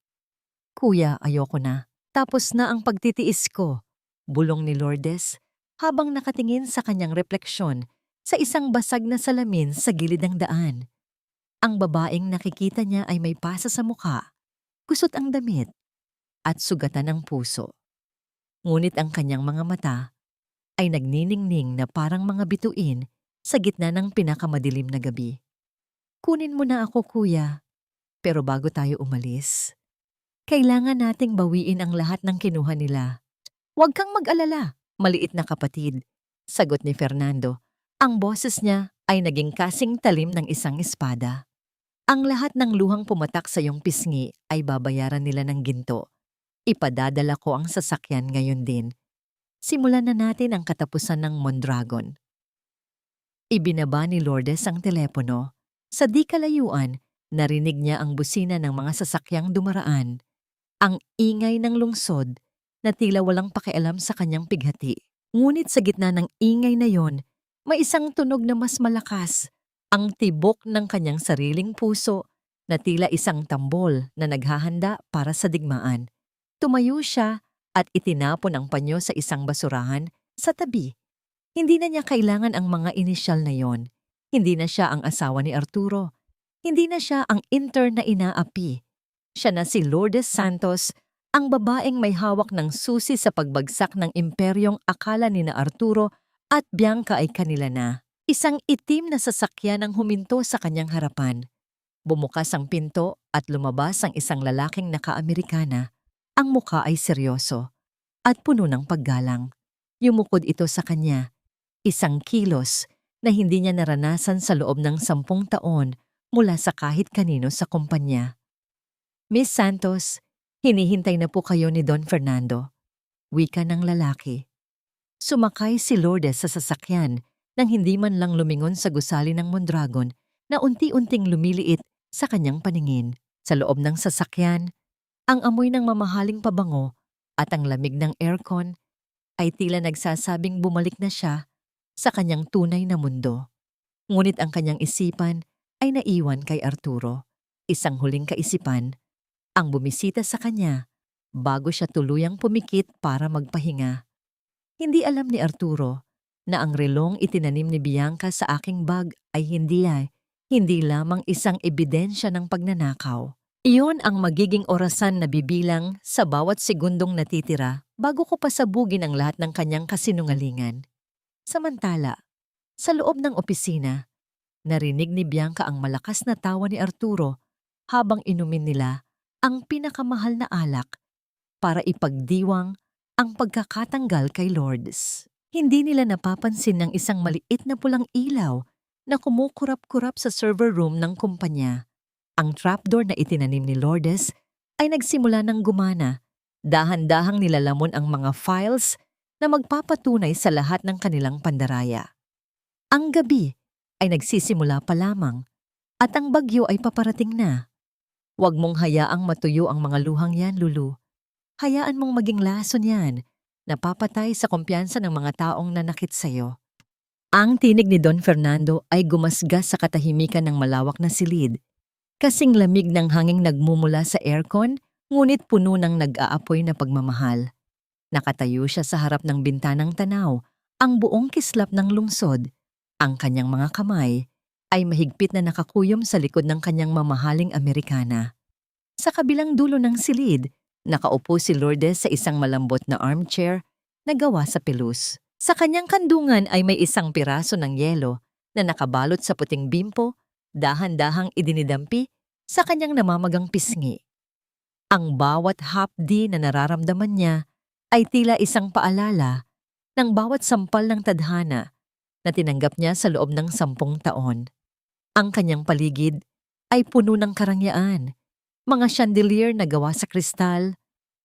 S1: Kuya, ayoko na. Tapos na ang pagtitiis ko, bulong ni Lourdes habang nakatingin sa kanyang refleksyon sa isang basag na salamin sa gilid ng daan. Ang babaeng nakikita niya ay may pasa sa mukha, kusot ang damit, at sugatan ng puso. Ngunit ang kanyang mga mata ay nagniningning na parang mga bituin sa gitna ng pinakamadilim na gabi. Kunin mo na ako, kuya. Pero bago tayo umalis, kailangan nating bawiin ang lahat ng kinuha nila. Huwag kang mag-alala, maliit na kapatid, sagot ni Fernando. Ang boses niya ay naging kasing talim ng isang espada. Ang lahat ng luhang pumatak sa iyong pisngi ay babayaran nila ng ginto. Ipadadala ko ang sasakyan ngayon din. Simulan na natin ang katapusan ng Mondragon. Ibinaba ni Lourdes ang telepono. Sa di kalayuan, narinig niya ang busina ng mga sasakyang dumaraan. Ang ingay ng lungsod na tila walang pakialam sa kanyang pighati. Ngunit sa gitna ng ingay na yon, may isang tunog na mas malakas. Ang tibok ng kanyang sariling puso na tila isang tambol na naghahanda para sa digmaan. Tumayo siya at itinapon ang panyo sa isang basurahan sa tabi. Hindi na niya kailangan ang mga inisyal na yon. Hindi na siya ang asawa ni Arturo. Hindi na siya ang intern na inaapi. Siya na si Lourdes Santos, ang babaeng may hawak ng susi sa pagbagsak ng imperyong akala ni na Arturo at Bianca ay kanila na. Isang itim na sasakyan ang huminto sa kanyang harapan. Bumukas ang pinto at lumabas ang isang lalaking naka-Amerikana. Ang muka ay seryoso at puno ng paggalang. Yumukod ito sa kanya, isang kilos na hindi niya naranasan sa loob ng 10 taon mula sa kahit kanino sa kumpanya. Miss Santos, hinihintay na po kayo ni Don Fernando. Wika ng lalaki. Sumakay si Lourdes sa sasakyan nang hindi man lang lumingon sa gusali ng Mondragon na unti-unting lumiliit sa kanyang paningin. Sa loob ng sasakyan, ang amoy ng mamahaling pabango at ang lamig ng aircon ay tila nagsasabing bumalik na siya sa kanyang tunay na mundo. Ngunit ang kanyang isipan ay naiwan kay Arturo. Isang huling kaisipan, ang bumisita sa kanya bago siya tuluyang pumikit para magpahinga. Hindi alam ni Arturo na ang relong itinanim ni Bianca sa aking bag ay hindi lamang isang ebidensya ng pagnanakaw. Iyon ang magiging orasan na bibilang sa bawat segundong natitira bago ko pasabugin ang lahat ng kanyang kasinungalingan. Samantala, sa loob ng opisina, narinig ni Bianca ang malakas na tawa ni Arturo habang inumin nila ang pinakamahal na alak para ipagdiwang ang pagkakatanggal kay Lourdes. Hindi nila napapansin ng isang maliit na pulang ilaw na kumukurap-kurap sa server room ng kumpanya. Ang trapdoor na itinanim ni Lourdes ay nagsimula ng gumana. Dahan-dahang nilalamon ang mga files na magpapatunay sa lahat ng kanilang pandaraya. Ang gabi ay nagsisimula pa lamang at ang bagyo ay paparating na. Huwag mong hayaang matuyo ang mga luhang yan, Lulu. Hayaan mong maging lason yan, napapatay sa kumpiyansa ng mga taong nanakit sa'yo. Ang tinig ni Don Fernando ay gumasgas sa katahimikan ng malawak na silid. Kasing lamig ng hanging nagmumula sa aircon, ngunit puno ng nag-aapoy na pagmamahal. Nakatayo siya sa harap ng bintanang tanaw, ang buong kislap ng lungsod. Ang kanyang mga kamay ay mahigpit na nakakuyom sa likod ng kanyang mamahaling Amerikana. Sa kabilang dulo ng silid, nakaupo si Lourdes sa isang malambot na armchair na gawa sa pelus. Sa kanyang kandungan ay may isang piraso ng yelo na nakabalot sa puting bimpo, dahan-dahang idinidampi sa kanyang namamagang pisngi. Ang bawat hapdi na nararamdaman niya ay tila isang paalala ng bawat sampal ng tadhana na tinanggap niya sa loob ng 10 taon. Ang kanyang paligid ay puno ng karangyaan, mga chandelier na gawa sa kristal,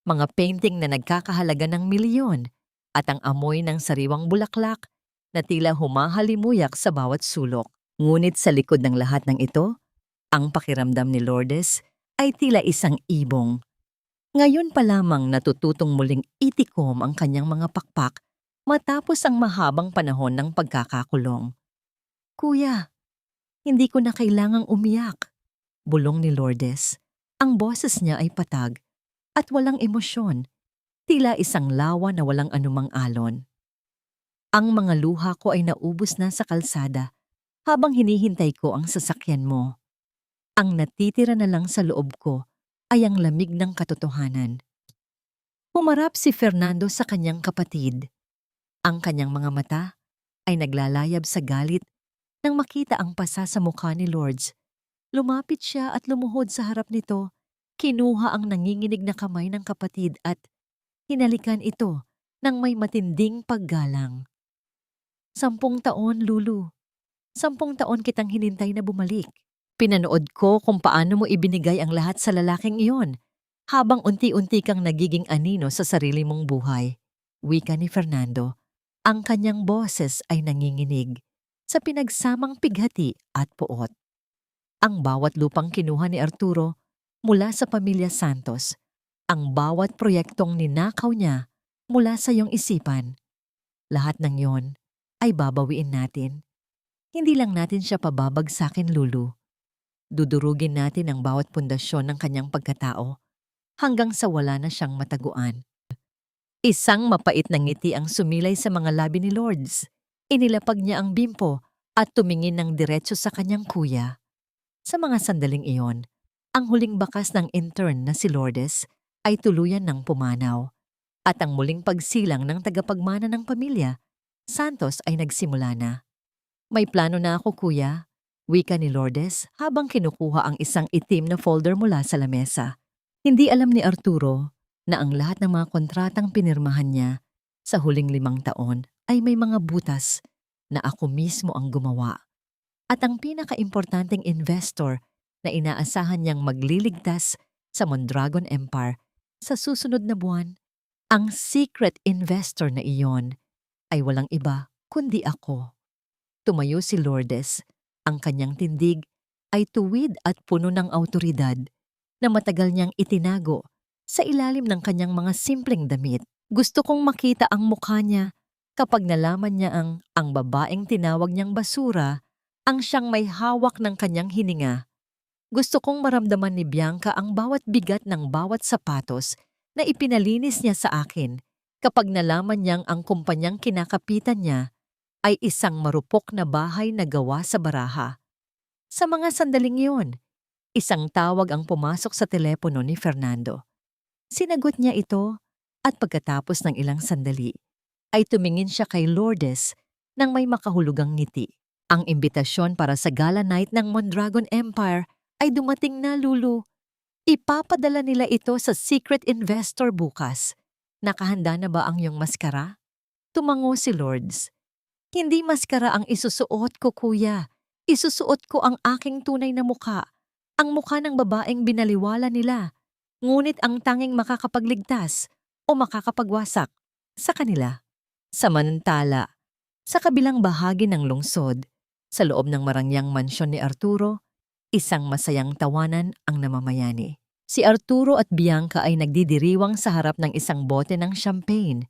S1: mga painting na nagkakahalaga ng milyon, at ang amoy ng sariwang bulaklak na tila humahalimuyak sa bawat sulok. Ngunit sa likod ng lahat ng ito, ang pakiramdam ni Lourdes ay tila isang ibong. Ngayon pa lamang natututong muling itikom ang kanyang mga pakpak matapos ang mahabang panahon ng pagkakakulong. Kuya, hindi ko na kailangang umiyak, bulong ni Lourdes. Ang boses niya ay patag at walang emosyon, tila isang lawa na walang anumang alon. Ang mga luha ko ay naubos na sa kalsada habang hinihintay ko ang sasakyan mo. Ang natitira na lang sa loob ko ay ang lamig ng katotohanan. Humarap si Fernando sa kanyang kapatid. Ang kanyang mga mata ay naglalayab sa galit nang makita ang pasa sa mukha ni Lourdes. Lumapit siya at lumuhod sa harap nito, kinuha ang nanginginig na kamay ng kapatid at hinalikan ito ng may matinding paggalang. 10 taon, Lulu. 10 taon kitang hinintay na bumalik. Pinanood ko kung paano mo ibinigay ang lahat sa lalaking iyon, habang unti-unti kang nagiging anino sa sarili mong buhay. Wika ni Fernando. Ang kanyang boses ay nanginginig sa pinagsamang pighati at puot. Ang bawat lupang kinuha ni Arturo mula sa pamilya Santos, ang bawat proyektong ninakaw niya mula sa iyong isipan, lahat ng yon ay babawiin natin. Hindi lang natin siya pababagsakin, Lulu. Dudurugin natin ang bawat pundasyon ng kanyang pagkatao hanggang sa wala na siyang mataguan. Isang mapait na ngiti ang sumilay sa mga labi ni Lourdes. Inilapag niya ang bimpo at tumingin ng diretso sa kanyang kuya. Sa mga sandaling iyon, ang huling bakas ng intern na si Lourdes ay tuluyan ng pumanaw at ang muling pagsilang ng tagapagmana ng pamilya, Santos ay nagsimula na. May plano na ako, kuya, wika ni Lourdes habang kinukuha ang isang itim na folder mula sa lamesa. Hindi alam ni Arturo na ang lahat ng mga kontratang pinirmahan niya sa huling 5 taon ay may mga butas na ako mismo ang gumawa. At ang pinaka-importanting investor na inaasahan niyang magliligtas sa Mondragon Empire sa susunod na buwan, ang secret investor na iyon ay walang iba kundi ako. Tumayo si Lourdes. Ang kanyang tindig ay tuwid at puno ng awtoridad na matagal niyang itinago sa ilalim ng kanyang mga simpleng damit. Gusto kong makita ang mukha niya kapag nalaman niya ang babaeng tinawag niyang basura ang siyang may hawak ng kanyang hininga. Gusto kong maramdaman ni Bianca ang bawat bigat ng bawat sapatos na ipinalinis niya sa akin kapag nalaman niyang ang kumpanyang kinakapitan niya ay isang marupok na bahay na gawa sa baraha. Sa mga sandaling iyon, isang tawag ang pumasok sa telepono ni Fernando. Sinagot niya ito at pagkatapos ng ilang sandali, ay tumingin siya kay Lourdes nang may makahulugang ngiti. Ang imbitasyon para sa gala night ng Mondragon Empire ay dumating na, Lulu. Ipapadala nila ito sa secret investor bukas. Nakahanda na ba ang iyong maskara? Tumango si Lourdes. Hindi maskara ang isusuot ko, kuya. Isusuot ko ang aking tunay na mukha. Ang mukha ng babaeng binaliwala nila. Ngunit ang tanging makakapagligtas o makakapagwasak sa kanila. Samantala, sa kabilang bahagi ng lungsod, sa loob ng marangyang mansyon ni Arturo, isang masayang tawanan ang namamayani. Si Arturo at Bianca ay nagdidiriwang sa harap ng isang bote ng champagne.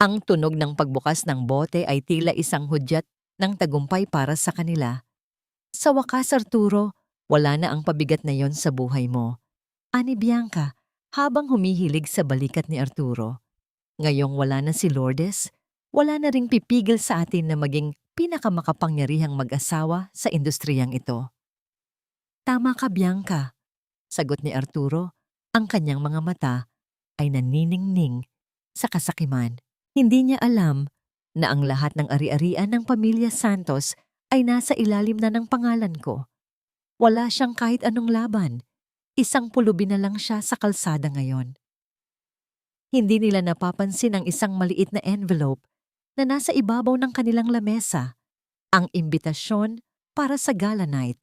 S1: Ang tunog ng pagbukas ng bote ay tila isang hudyat ng tagumpay para sa kanila. Sa wakas, Arturo, wala na ang pabigat na yon sa buhay mo. Ani Bianca, habang humihilig sa balikat ni Arturo. Ngayong wala na si Lourdes, wala na ring pipigil sa atin na maging pinakamakapangyarihang mag-asawa sa industriyang ito. Tama ka, Bianca, sagot ni Arturo. Ang kanyang mga mata ay naniningning sa kasakiman. Hindi niya alam na ang lahat ng ari-arian ng pamilya Santos ay nasa ilalim na ng pangalan ko. Wala siyang kahit anong laban. Isang pulubi na lang siya sa kalsada ngayon. Hindi nila napapansin ang isang maliit na envelope na nasa ibabaw ng kanilang lamesa. Ang imbitasyon para sa gala night.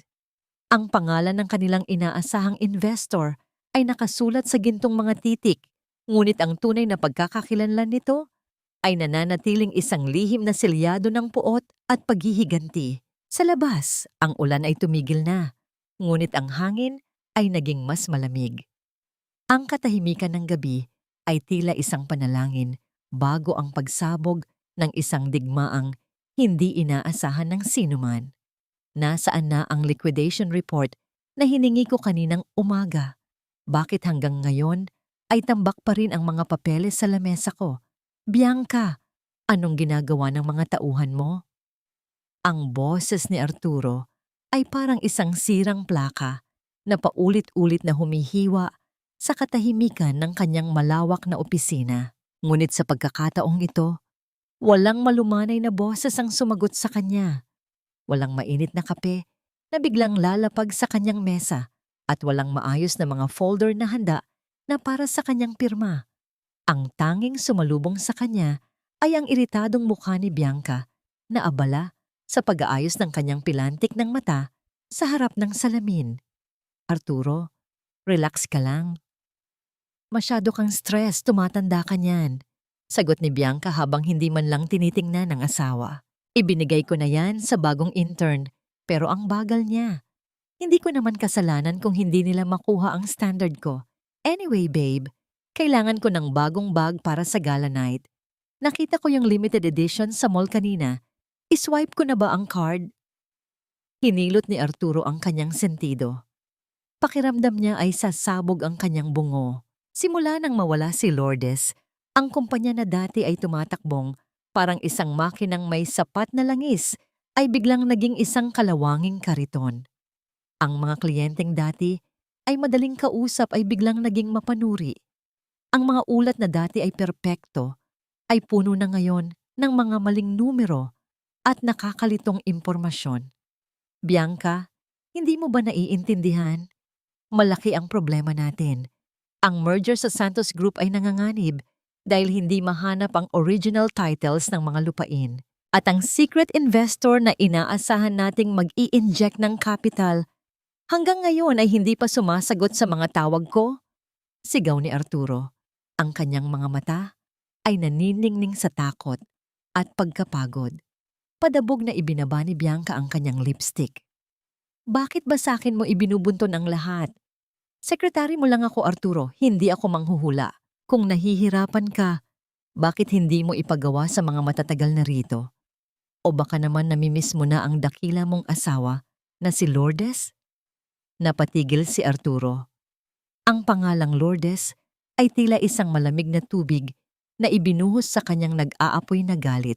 S1: Ang pangalan ng kanilang inaasahang investor ay nakasulat sa gintong mga titik, ngunit ang tunay na pagkakakilanlan nito ay nananatiling isang lihim na selyado ng puot at paghihiganti. Sa labas, ang ulan ay tumigil na, ngunit ang hangin ay naging mas malamig. Ang katahimikan ng gabi ay tila isang panalangin bago ang pagsabog ng isang digmaang hindi inaasahan ng sinuman. Nasaan na ang liquidation report na hiningi ko kaninang umaga? Bakit hanggang ngayon ay tambak pa rin ang mga papeles sa lamesa ko? Bianca, anong ginagawa ng mga tauhan mo? Ang boses ni Arturo ay parang isang sirang plaka na paulit-ulit na humihiwa sa katahimikan ng kanyang malawak na opisina. Ngunit sa pagkakataong ito, walang malumanay na boses ang sumagot sa kanya. Walang mainit na kape na biglang lalapag sa kanyang mesa at walang maayos na mga folder na handa na para sa kanyang pirma. Ang tanging sumalubong sa kanya ay ang iritadong mukha ni Bianca na abala sa pag-aayos ng kanyang pilantik ng mata sa harap ng salamin. Arturo, relax ka lang. Masyado kang stress, tumatanda ka niyan. Sagot ni Bianca habang hindi man lang tinitingnan ng asawa. Ibinigay ko na yan sa bagong intern, pero ang bagal niya. Hindi ko naman kasalanan kung hindi nila makuha ang standard ko. Anyway, babe, kailangan ko ng bagong bag para sa gala night. Nakita ko yung limited edition sa mall kanina. Iswipe ko na ba ang card? Hinilot ni Arturo ang kanyang sentido. Pakiramdam niya ay sasabog ang kanyang bungo. Simula nang mawala si Lourdes, ang kumpanya na dati ay tumatakbong parang isang makinang may sapat na langis ay biglang naging isang kalawanging kariton. Ang mga kliyenteng dati ay madaling kausap ay biglang naging mapanuri. Ang mga ulat na dati ay perpekto ay puno na ngayon ng mga maling numero at nakakalitong impormasyon. Bianca, hindi mo ba naiintindihan? Malaki ang problema natin. Ang merger sa Santos Group ay nanganganib dahil hindi mahanap ang original titles ng mga lupain. At ang secret investor na inaasahan nating mag-i-inject ng capital hanggang ngayon ay hindi pa sumasagot sa mga tawag ko? Sigaw ni Arturo. Ang kanyang mga mata ay naniningning sa takot at pagkapagod. Padabog na ibinaba ni Bianca ang kanyang lipstick. Bakit ba sa akin mo ibinubunton ang lahat? Sekretary mo lang ako, Arturo, hindi ako manghuhula. Kung nahihirapan ka, bakit hindi mo ipagawa sa mga matatagal na rito? O baka naman namimiss mo na ang dakila mong asawa na si Lourdes? Napatigil si Arturo. Ang pangalang Lourdes ay tila isang malamig na tubig na ibinuhos sa kanyang nag-aapoy na galit.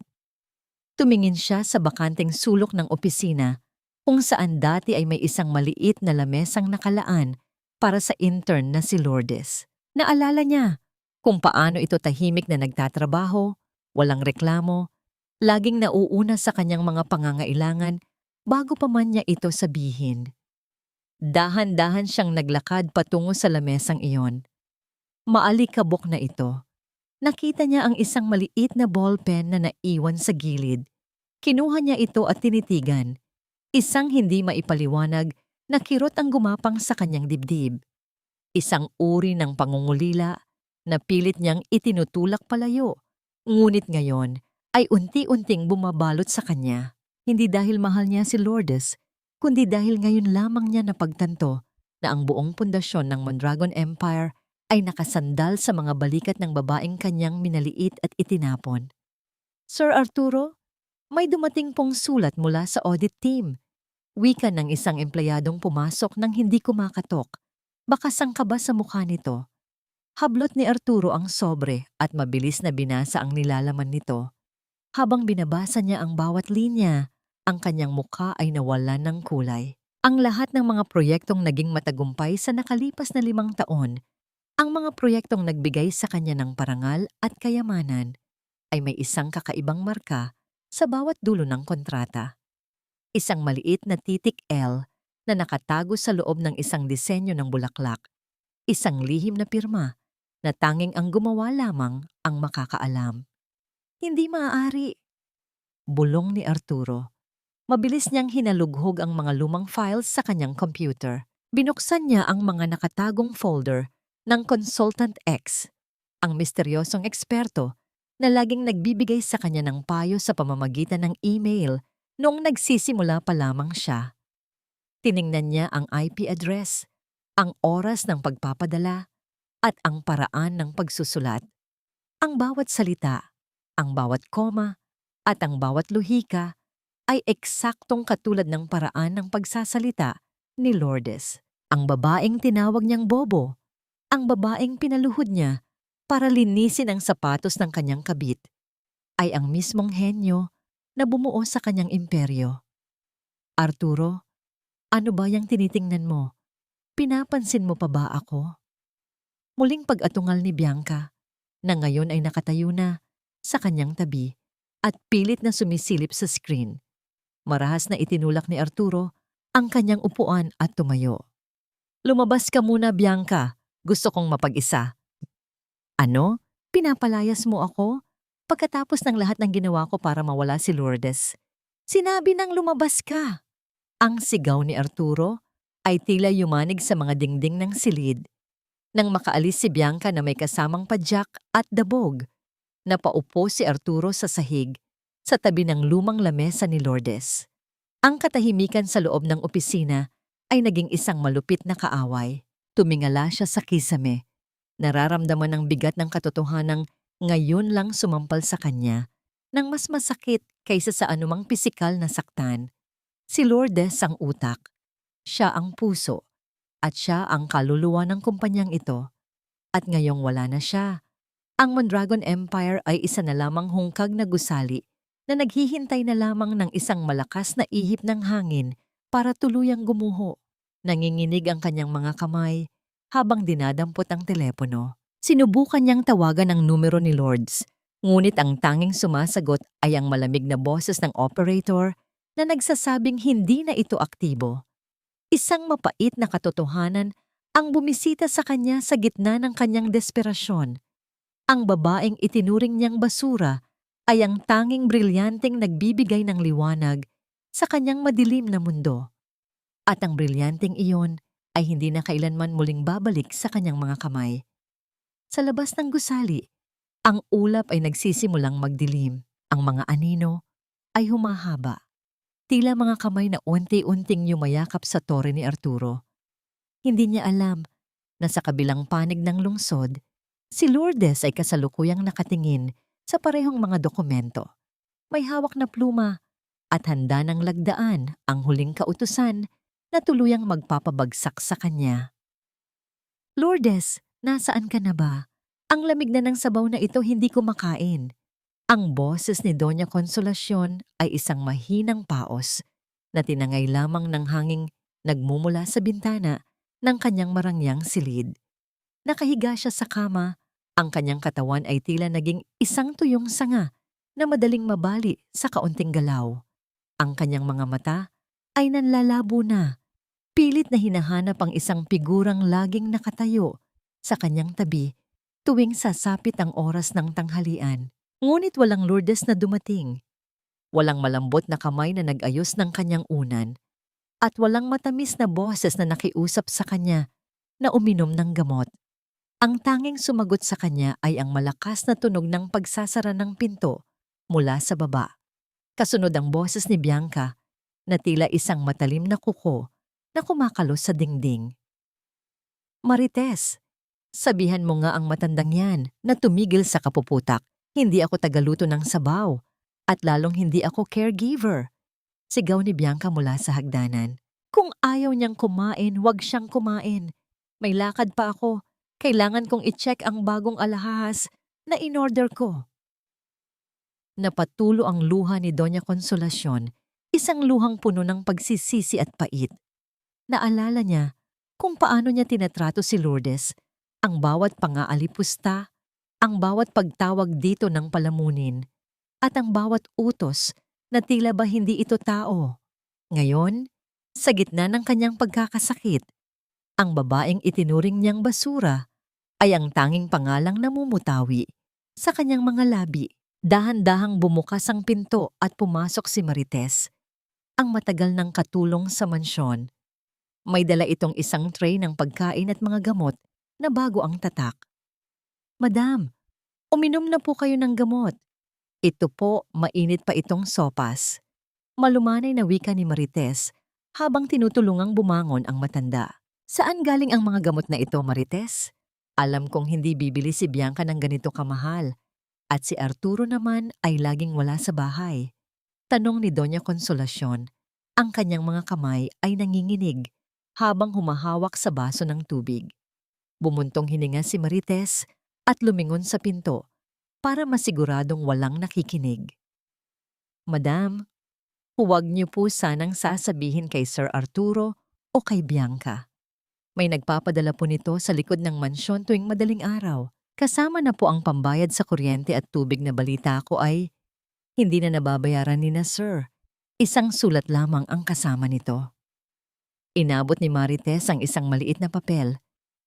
S1: Tumingin siya sa bakanteng sulok ng opisina kung saan dati ay may isang maliit na lamesang nakalaan para sa intern na si Lourdes. Naalala niya kung paano ito tahimik na nagtatrabaho, walang reklamo, laging nauuna sa kanyang mga pangangailangan bago pa man niya ito sabihin. Dahan-dahan siyang naglakad patungo sa lamesang iyon. Maalikabok na ito. Nakita niya ang isang maliit na ballpen na naiwan sa gilid. Kinuha niya ito at tinitigan. Isang hindi maipaliwanag na kirot ang gumapang sa kanyang dibdib. Isang uri ng pangungulila na pilit niyang itinutulak palayo. Ngunit ngayon ay unti-unting bumabalot sa kanya. Hindi dahil mahal niya si Lourdes, kundi dahil ngayon lamang niya napagtanto na ang buong pundasyon ng Mondragon Empire ay nakasandal sa mga balikat ng babaeng kanyang minaliit at itinapon. Sir Arturo, may dumating pong sulat mula sa audit team. Wika ng isang empleyadong pumasok nang hindi kumakatok. Baka sangka ba sa mukha nito? Hablot ni Arturo ang sobre at mabilis na binasa ang nilalaman nito. Habang binabasa niya ang bawat linya, ang kanyang mukha ay nawalan ng kulay. Ang lahat ng mga proyektong naging matagumpay sa nakalipas na 5 taon, ang mga proyektong nagbigay sa kanya ng parangal at kayamanan, ay may isang kakaibang marka sa bawat dulo ng kontrata. Isang maliit na titik L na nakatago sa loob ng isang disenyo ng bulaklak. Isang lihim na pirma na tanging ang gumawa lamang ang makakaalam. Hindi maaari. Bulong ni Arturo. Mabilis niyang hinalughog ang mga lumang files sa kanyang computer. Binuksan niya ang mga nakatagong folder ng Consultant X, ang misteryosong eksperto na laging nagbibigay sa kanya ng payo sa pamamagitan ng email noong nagsisimula pa lamang siya. Tiningnan niya ang IP address, ang oras ng pagpapadala, at ang paraan ng pagsusulat. Ang bawat salita, ang bawat koma, at ang bawat luhika ay eksaktong katulad ng paraan ng pagsasalita ni Lourdes. Ang babaeng tinawag niyang Bobo, ang babaeng pinaluhod niya para linisin ang sapatos ng kanyang kabit, ay ang mismong henyo na bumuo sa kanyang imperyo. Arturo, ano ba yung tinitingnan mo? Pinapansin mo pa ba ako? Muling pag-atungal ni Bianca, na ngayon ay nakatayo na sa kanyang tabi at pilit na sumisilip sa screen. Marahas na itinulak ni Arturo ang kanyang upuan at tumayo. Lumabas ka muna, Bianca. Gusto kong mapag-isa. Ano? Pinapalayas mo ako? Pagkatapos ng lahat ng ginawa ko para mawala si Lourdes. Sinabi nang lumabas ka. Ang sigaw ni Arturo ay tila yumanig sa mga dingding ng silid. Nang makaalis si Bianca na may kasamang padyak at dabog, napaupo si Arturo sa sahig sa tabi ng lumang lamesa ni Lourdes. Ang katahimikan sa loob ng opisina ay naging isang malupit na kaaway. Tumingala siya sa kisame. Nararamdaman ang bigat ng katotohanang ngayon lang sumampal sa kanya nang mas masakit kaysa sa anumang pisikal na saktan. Si Lourdes ang utak, siya ang puso, at siya ang kaluluwa ng kumpanyang ito. At ngayong wala na siya, ang Mondragon Empire ay isa na lamang hungkag na gusali na naghihintay na lamang ng isang malakas na ihip ng hangin para tuluyang gumuho. Nanginginig ang kanyang mga kamay habang dinadampot ang telepono. Sinubukan niyang tawagan ang numero ni Lourdes, ngunit ang tanging sumasagot ay ang malamig na boses ng operator na nagsasabing hindi na ito aktibo. Isang mapait na katotohanan ang bumisita sa kanya sa gitna ng kanyang desperasyon. Ang babaeng itinuring niyang basura ay ang tanging brilyanteng nagbibigay ng liwanag sa kanyang madilim na mundo. At ang brilyanteng iyon ay hindi na kailanman muling babalik sa kanyang mga kamay. Sa labas ng gusali, ang ulap ay nagsisimulang magdilim. Ang mga anino ay humahaba. Tila mga kamay na unti-unting yumayakap sa tore ni Arturo. Hindi niya alam na sa kabilang panig ng lungsod, si Lourdes ay kasalukuyang nakatingin sa parehong mga dokumento. May hawak na pluma at handa ng lagdaan ang huling kautusan na tuluyang magpapabagsak sa kanya. Lourdes, nasaan ka na ba? Ang lamig na ng sabaw na ito hindi ko makain. Ang boses ni Doña Consolacion ay isang mahinang paos na tinangay lamang ng hanging nagmumula sa bintana ng kanyang marangyang silid. Nakahiga siya sa kama, ang kanyang katawan ay tila naging isang tuyong sanga na madaling mabali sa kaunting galaw. Ang kanyang mga mata ay nanlalabo na, pilit na hinahanap ang isang figurang laging nakatayo sa kanyang tabi tuwing sasapit ang oras ng tanghalian. Ngunit walang Lourdes na dumating. Walang malambot na kamay na nag-ayos ng kanyang unan. At walang matamis na boses na nakiusap sa kanya na uminom ng gamot. Ang tanging sumagot sa kanya ay ang malakas na tunog ng pagsasara ng pinto mula sa baba. Kasunod ang boses ni Bianca na tila isang matalim na kuko na kumakalos sa dingding. Marites, sabihan mo nga ang matandang yan na tumigil sa kapuputak. Hindi ako tagaluto ng sabaw at lalong hindi ako caregiver. Sigaw ni Bianca mula sa hagdanan. Kung ayaw niyang kumain, huwag siyang kumain. May lakad pa ako. Kailangan kong i-check ang bagong alahas na in-order ko. Napatulo ang luha ni Doña Consolacion, isang luhang puno ng pagsisisi at pait. Naalala niya kung paano niya tinatrato si Lourdes, ang bawat pangaalipusta, ang bawat pagtawag dito ng palamunin, at ang bawat utos na tila ba hindi ito tao. Ngayon, sa gitna ng kanyang pagkakasakit, ang babaeng itinuring niyang basura ay ang tanging pangalang namumutawi sa kanyang mga labi. Dahan-dahang bumukas ang pinto at pumasok si Marites, ang matagal ng katulong sa mansyon. May dala itong isang tray ng pagkain at mga gamot na bago ang tatak. Madam, uminom na po kayo ng gamot. Ito po, mainit pa itong sopas. Malumanay na wika ni Marites habang tinutulungang bumangon ang matanda. Saan galing ang mga gamot na ito, Marites? Alam kong hindi bibili si Bianca ng ganito kamahal. At si Arturo naman ay laging wala sa bahay. Tanong ni Doña Consolacion. Ang kanyang mga kamay ay nanginginig habang humahawak sa baso ng tubig. Bumuntong hininga si Marites at lumingon sa pinto para masiguradong walang nakikinig. Madam, huwag niyo po sanang sasabihin kay Sir Arturo o kay Bianca. May nagpapadala po nito sa likod ng mansyon tuwing madaling araw. Kasama na po ang pambayad sa kuryente at tubig na balita ko ay hindi na nababayaran ni na Sir. Isang sulat lamang ang kasama nito. Inabot ni Marites ang isang maliit na papel.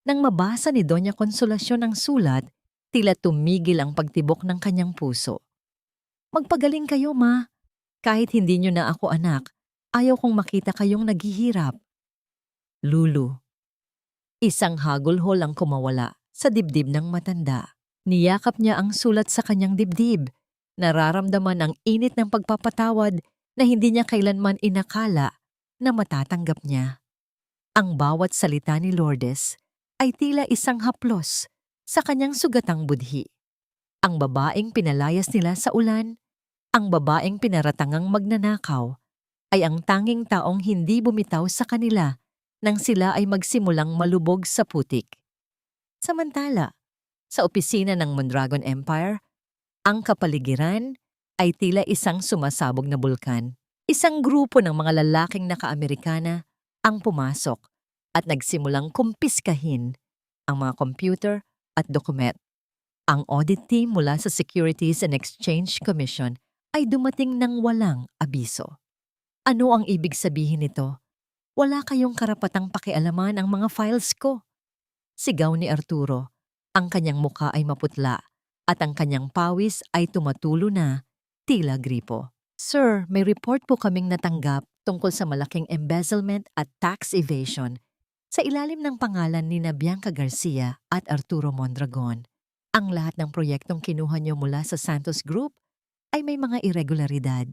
S1: Nang mabasa ni Doña Consolacion ang sulat, tila tumigil ang pagtibok ng kanyang puso. Magpagaling kayo, ma. Kahit hindi niyo na ako anak, ayaw kong makita kayong naghihirap. Lulu. Isang hagulhol ang kumawala sa dibdib ng matanda. Niyakap niya ang sulat sa kanyang dibdib. Nararamdaman ang init ng pagpapatawad na hindi niya kailanman inakala na matatanggap niya. Ang bawat salita ni Lourdes ay tila isang haplos sa kanyang sugatang budhi. Ang babaeng pinalayas nila sa ulan, ang babaeng pinaratangang magnanakaw, ay ang tanging taong hindi bumitaw sa kanila nang sila ay magsimulang malubog sa putik. Samantala, sa opisina ng Mondragon Empire, ang kapaligiran ay tila isang sumasabog na bulkan. Isang grupo ng mga lalaking naka-Amerikana ang pumasok at nagsimulang kumpiskahin ang mga computer at dokument. Ang audit team mula sa Securities and Exchange Commission ay dumating ng walang abiso. Ano ang ibig sabihin nito? Wala kayong karapatang pakialaman ang mga files ko. Sigaw ni Arturo. Ang kanyang muka ay maputla at ang kanyang pawis ay tumatulo na tila gripo. Sir, may report po kaming natanggap tungkol sa malaking embezzlement at tax evasion sa ilalim ng pangalan ni Bianca Garcia at Arturo Mondragon. Ang lahat ng proyektong kinuha niyo mula sa Santos Group ay may mga irregularidad.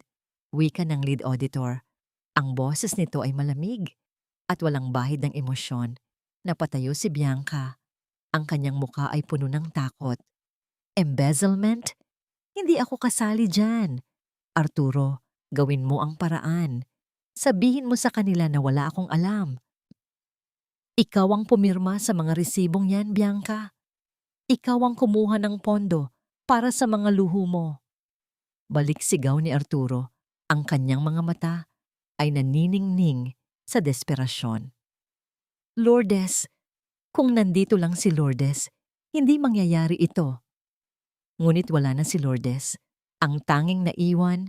S1: Wika ng lead auditor. Ang boses nito ay malamig at walang bahid ng emosyon. Napatayo si Bianca. Ang kanyang muka ay puno ng takot. Embezzlement? Hindi ako kasali dyan. Arturo, gawin mo ang paraan. Sabihin mo sa kanila na wala akong alam. Ikaw ang pumirma sa mga resibong yan, Bianca. Ikaw ang kumuha ng pondo para sa mga luho mo. Balik sigaw ni Arturo. Ang kanyang mga mata ay naniningning sa desperasyon. Lourdes, kung nandito lang si Lourdes, hindi mangyayari ito. Ngunit wala na si Lourdes. Ang tanging naiwan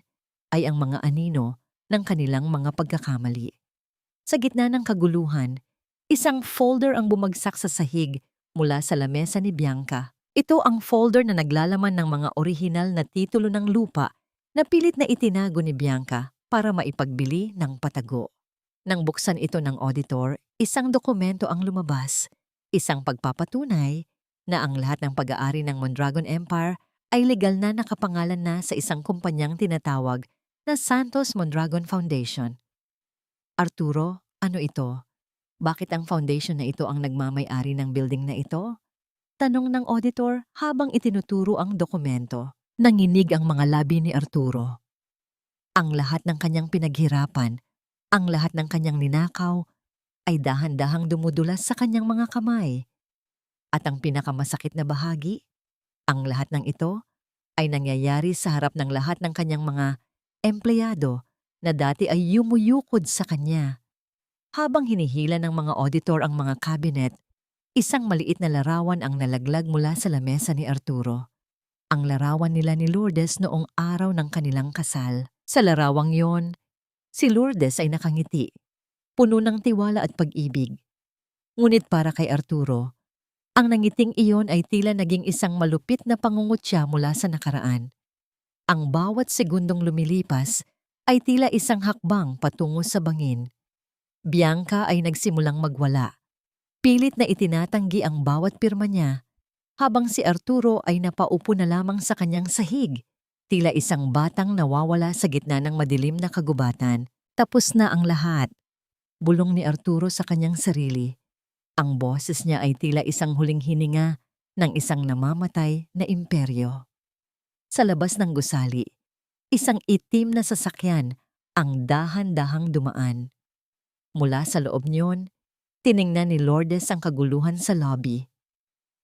S1: ay ang mga anino ng kanilang mga pagkakamali. Sa gitna ng kaguluhan, isang folder ang bumagsak sa sahig mula sa lamesa ni Bianca. Ito ang folder na naglalaman ng mga orihinal na titulo ng lupa na pilit na itinago ni Bianca para maipagbili ng patago. Nang buksan ito ng auditor, isang dokumento ang lumabas, isang pagpapatunay na ang lahat ng pag-aari ng Mondragon Empire ay legal na nakapangalan na sa isang kumpanyang tinatawag na Santos Mondragon Foundation. Arturo, ano ito? Bakit ang foundation na ito ang nagmamay-ari ng building na ito? Tanong ng auditor habang itinuturo ang dokumento. Nanginig ang mga labi ni Arturo. Ang lahat ng kanyang pinaghirapan, ang lahat ng kanyang ninakaw, ay dahan-dahang dumudulas sa kanyang mga kamay. At ang pinakamasakit na bahagi, ang lahat ng ito ay nangyayari sa harap ng lahat ng kanyang mga empleyado na dati ay yumuyukod sa kanya. Habang hinihila ng mga auditor ang mga cabinet, isang maliit na larawan ang nalaglag mula sa lamesa ni Arturo. Ang larawan nila ni Lourdes noong araw ng kanilang kasal. Sa larawang yon, si Lourdes ay nakangiti, puno ng tiwala at pag-ibig. Ngunit para kay Arturo, ang nangiting iyon ay tila naging isang malupit na pangungutya mula sa nakaraan. Ang bawat segundong lumilipas ay tila isang hakbang patungo sa bangin. Bianca ay nagsimulang magwala. Pilit na itinatanggi ang bawat pirma niya, habang si Arturo ay napaupo na lamang sa kanyang sahig, tila isang batang nawawala sa gitna ng madilim na kagubatan. Tapos na ang lahat. Bulong ni Arturo sa kanyang sarili. Ang boses niya ay tila isang huling hininga ng isang namamatay na imperyo. Sa labas ng gusali, isang itim na sasakyan ang dahan-dahang dumaan. Mula sa loob niyon, tiningnan ni Lourdes ang kaguluhan sa lobby.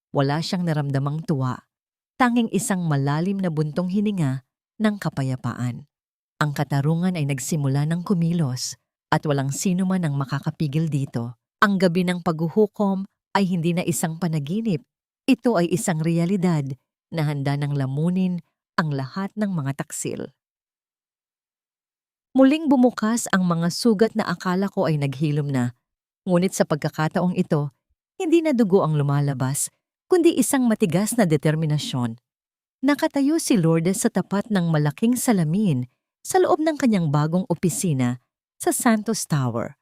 S1: Wala siyang naramdamang tuwa, tanging isang malalim na buntong hininga ng kapayapaan. Ang katarungan ay nagsimula ng kumilos at walang sino man ang makakapigil dito. Ang gabi ng paghuhukom ay hindi na isang panaginip. Ito ay isang realidad na handa ng lamunin ang lahat ng mga taksil. Muling bumukas ang mga sugat na akala ko ay naghilom na. Ngunit sa pagkakataong ito, hindi na dugo ang lumalabas, kundi isang matigas na determinasyon. Nakatayo si Lourdes sa tapat ng malaking salamin sa loob ng kanyang bagong opisina sa Santos Tower.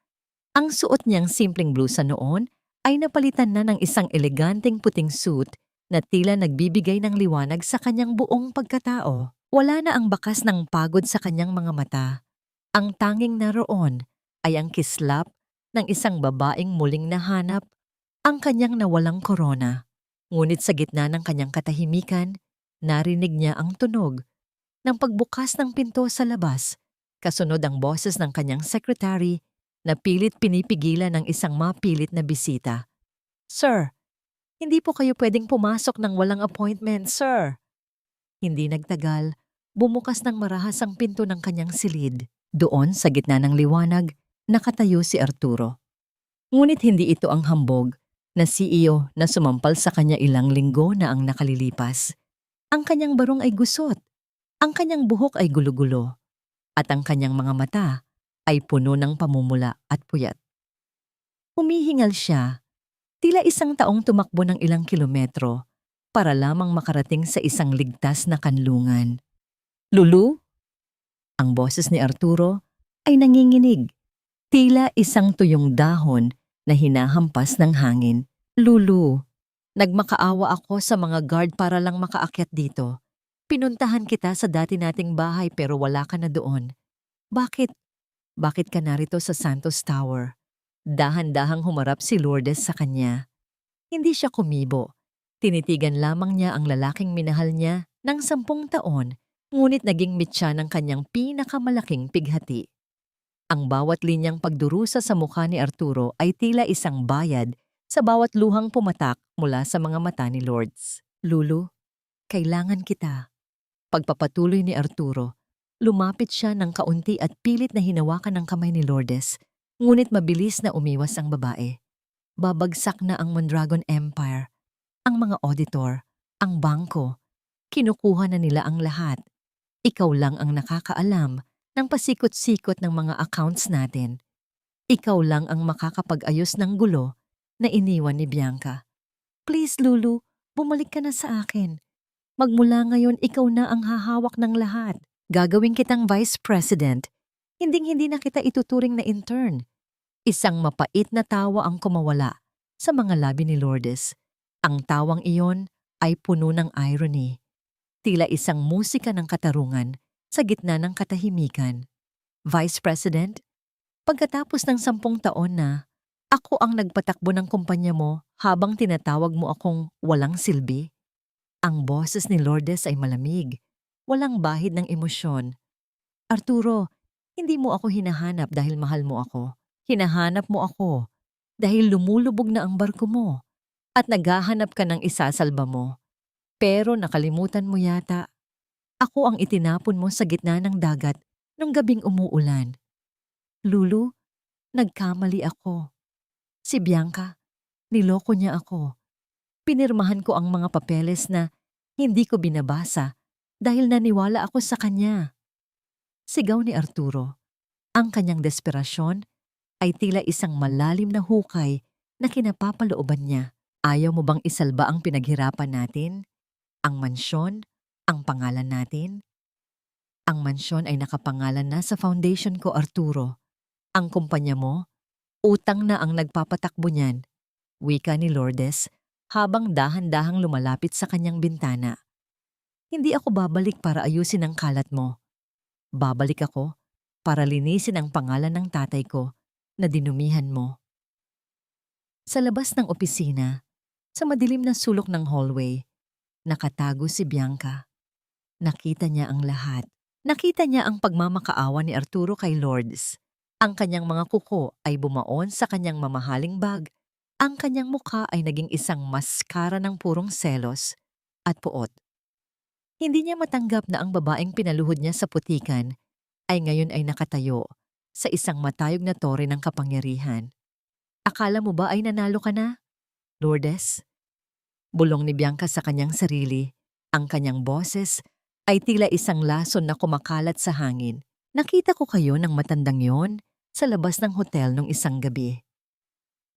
S1: Ang suot niyang simpleng blusa noon ay napalitan na ng isang eleganteng puting suit na tila nagbibigay ng liwanag sa kanyang buong pagkatao. Wala na ang bakas ng pagod sa kanyang mga mata. Ang tanging naroon ay ang kislap ng isang babaeng muling nahanap ang kanyang nawalang korona. Ngunit sa gitna ng kanyang katahimikan, narinig niya ang tunog ng pagbukas ng pinto sa labas, kasunod ang boses ng kanyang secretary na pilit pinipigilan ng isang mapilit na bisita. "Sir, hindi po kayo pwedeng pumasok ng walang appointment, sir." Hindi nagtagal, Bumukas ng marahas ang pinto ng kanyang silid. Doon sa gitna ng liwanag, nakatayo si Arturo. Ngunit hindi ito ang hambog na CEO na sumampal sa kanya ilang linggo na ang nakalilipas. Ang kanyang barong ay gusot, ang kanyang buhok ay gulo-gulo, at ang kanyang mga mata ay puno ng pamumula at puyat. Humihingal siya, tila isang taong tumakbo ng ilang kilometro para lamang makarating sa isang ligtas na kanlungan. Lulu? Ang boses ni Arturo ay nanginginig, tila isang tuyong dahon na hinahampas ng hangin. Lulu, nagmakaawa ako sa mga guard para lang makaakyat dito. Pinuntahan kita sa dati nating bahay pero wala ka na doon. Bakit? Bakit ka narito sa Santos Tower? Dahan-dahang humarap si Lourdes sa kanya. Hindi siya kumibo. Tinitigan lamang niya ang lalaking minahal niya ng 10 taon, ngunit naging mitya ng kanyang pinakamalaking pighati. Ang bawat linyang pagdurusa sa mukha ni Arturo ay tila isang bayad sa bawat luhang pumatak mula sa mga mata ni Lourdes. Lulu, kailangan kita. Pagpapatuloy ni Arturo, lumapit siya ng kaunti at pilit na hinawakan ng kamay ni Lourdes, ngunit mabilis na umiwas ang babae. Babagsak na ang Mondragon Empire, ang mga auditor, ang bangko. Kinukuha na nila ang lahat. Ikaw lang ang nakakaalam ng pasikot-sikot ng mga accounts natin. Ikaw lang ang makakapag-ayos ng gulo na iniwan ni Bianca. Please, Lulu, bumalik ka na sa akin. Magmula ngayon, ikaw na ang hahawak ng lahat. Gagawin kitang vice president. Hinding-hindi na kita ituturing na intern. Isang mapait na tawa ang kumawala sa mga labi ni Lourdes. Ang tawang iyon ay puno ng irony. Tila isang musika ng katarungan sa gitna ng katahimikan. Vice President, pagkatapos ng 10 taon na, ako ang nagpatakbo ng kumpanya mo habang tinatawag mo akong walang silbi. Ang boses ni Lourdes ay malamig, walang bahid ng emosyon. Arturo, hindi mo ako hinahanap dahil mahal mo ako. Hinahanap mo ako dahil lumulubog na ang barko mo at naghahanap ka ng isasalba mo. Pero nakalimutan mo yata, ako ang itinapon mo sa gitna ng dagat nung gabing umuulan. Lulu, nagkamali ako. Si Bianca, niloko niya ako. Pinirmahan ko ang mga papeles na hindi ko binabasa dahil naniwala ako sa kanya. Sigaw ni Arturo. Ang kanyang desperasyon ay tila isang malalim na hukay na kinapapalooban niya. Ayaw mo bang isalba ang pinaghirapan natin? Ang mansyon? Ang pangalan natin? Ang mansyon ay nakapangalan na sa foundation ko, Arturo. Ang kumpanya mo, utang na ang nagpapatakbo niyan. Wika ni Lourdes habang dahan-dahang lumalapit sa kanyang bintana. Hindi ako babalik para ayusin ang kalat mo. Babalik ako para linisin ang pangalan ng tatay ko na dinumihan mo. Sa labas ng opisina, sa madilim na sulok ng hallway, nakatago si Bianca. Nakita niya ang lahat. Nakita niya ang pagmamakaawa ni Arturo kay Lourdes. Ang kanyang mga kuko ay bumaon sa kanyang mamahaling bag. Ang kanyang mukha ay naging isang maskara ng purong selos at puot. Hindi niya matanggap na ang babaeng pinaluhod niya sa putikan ay ngayon ay nakatayo sa isang matayog na tore ng kapangyarihan. Akala mo ba ay nanalo ka na, Lourdes? Bulong ni Bianca sa kanyang sarili. Ang kanyang boses ay tila isang lason na kumakalat sa hangin. Nakita ko kayo ng matandang yon sa labas ng hotel nung isang gabi.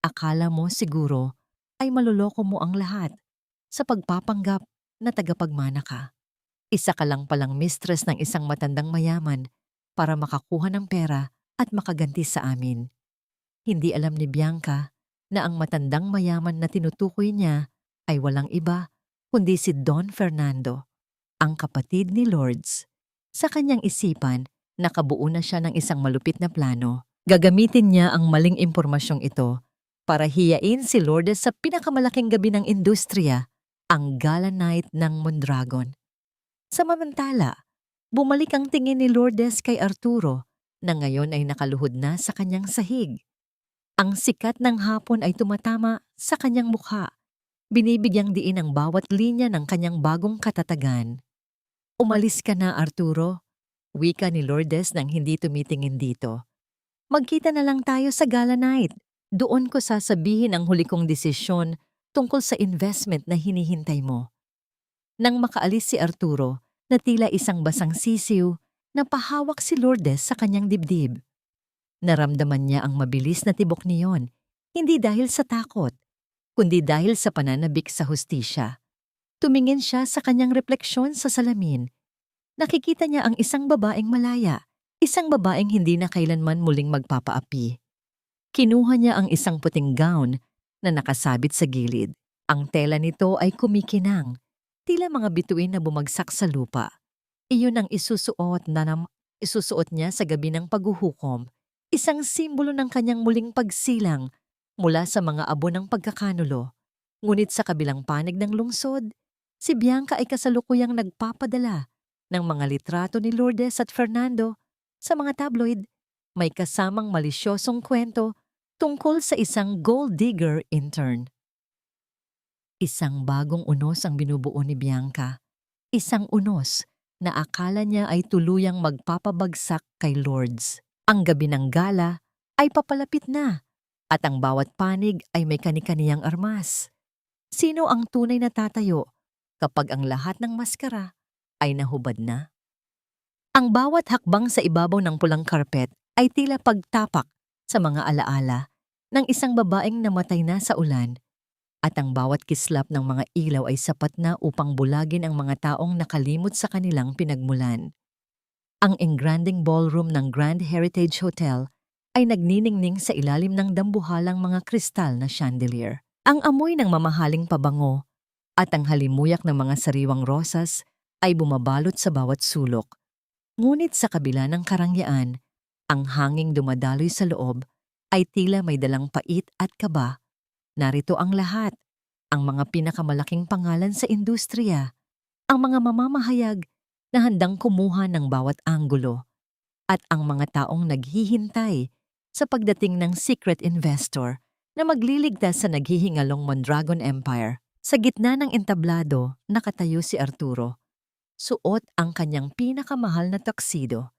S1: Akala mo siguro ay maluloko mo ang lahat sa pagpapanggap na tagapagmana ka. Isa ka lang palang mistress ng isang matandang mayaman para makakuha ng pera at makaganti sa amin. Hindi alam ni Bianca na ang matandang mayaman na tinutukoy niya ay walang iba kundi si Don Fernando, ang kapatid ni Lourdes. Sa kanyang isipan, nakabuo na siya ng isang malupit na plano. Gagamitin niya ang maling impormasyong ito para hiyain si Lourdes sa pinakamalaking gabi ng industriya, ang Gala Night ng Mondragon. Samantala, bumalik ang tingin ni Lourdes kay Arturo na ngayon ay nakaluhod na sa kanyang sahig. Ang sikat ng hapon ay tumatama sa kanyang mukha. Binibigyang diin ang bawat linya ng kanyang bagong katatagan. Umalis ka na, Arturo. Wika ni Lourdes nang hindi tumitingin dito. Magkita na lang tayo sa gala night. Doon ko sasabihin ang huli kong desisyon tungkol sa investment na hinihintay mo. Nang makaalis si Arturo, na tila isang basang sisiw, napahawak si Lourdes sa kanyang dibdib. Naramdaman niya ang mabilis na tibok niyon, hindi dahil sa takot, kundi dahil sa pananabik sa hustisya. Tumingin siya sa kanyang refleksyon sa salamin. Nakikita niya ang isang babaeng malaya, isang babaeng hindi na kailanman muling magpapaapi. Kinuha niya ang isang puting gown na nakasabit sa gilid. Ang tela nito ay kumikinang, tila mga bituin na bumagsak sa lupa. Iyon ang isusuot niya sa gabi ng paghuhukom, isang simbolo ng kanyang muling pagsilang mula sa mga abo ng pagkakanulo. Ngunit sa kabilang panig ng lungsod, si Bianca ay kasalukuyang nagpapadala ng mga litrato ni Lourdes at Fernando sa mga tabloid. May kasamang malisyosong kwento tungkol sa isang gold digger intern. Isang bagong unos ang binubuo ni Bianca. Isang unos na akala niya ay tuluyang magpapabagsak kay Lourdes. Ang gabi ng gala ay papalapit na at ang bawat panig ay may kani-kaniyang armas. Sino ang tunay na tatayo kapag ang lahat ng maskara ay nahubad na? Ang bawat hakbang sa ibabaw ng pulang karpet ay tila pagtapak sa mga alaala ng isang babaeng namatay na sa ulan, at ang bawat kislap ng mga ilaw ay sapat na upang bulagin ang mga taong nakalimot sa kanilang pinagmulan. Ang engranding ballroom ng Grand Heritage Hotel ay nagniningning sa ilalim ng dambuhalang mga kristal na chandelier. Ang amoy ng mamahaling pabango at ang halimuyak ng mga sariwang rosas ay bumabalot sa bawat sulok. Ngunit sa kabila ng karangyaan, ang hanging dumadaloy sa loob ay tila may dalang pait at kaba. Narito ang lahat, ang mga pinakamalaking pangalan sa industriya, ang mga mamamahayag na handang kumuha ng bawat anggulo, at ang mga taong naghihintay sa pagdating ng secret investor na magliligtas sa naghihingalong Mondragon Empire. Sa gitna ng entablado, nakatayo si Arturo. Suot ang kanyang pinakamahal na tuxedo.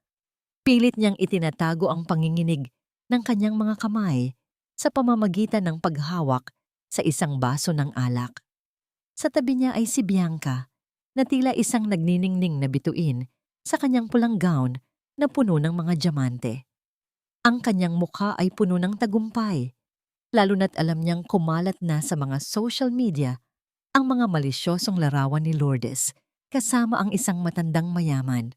S1: Pilit niyang itinatago ang panginginig ng kanyang mga kamay sa pamamagitan ng paghawak sa isang baso ng alak. Sa tabi niya ay si Bianca, na tila isang nagniningning na bituin sa kanyang pulang gown na puno ng mga diamante. Ang kanyang mukha ay puno ng tagumpay, lalo na't alam niyang kumalat na sa mga social media ang mga malisyosong larawan ni Lourdes kasama ang isang matandang mayaman.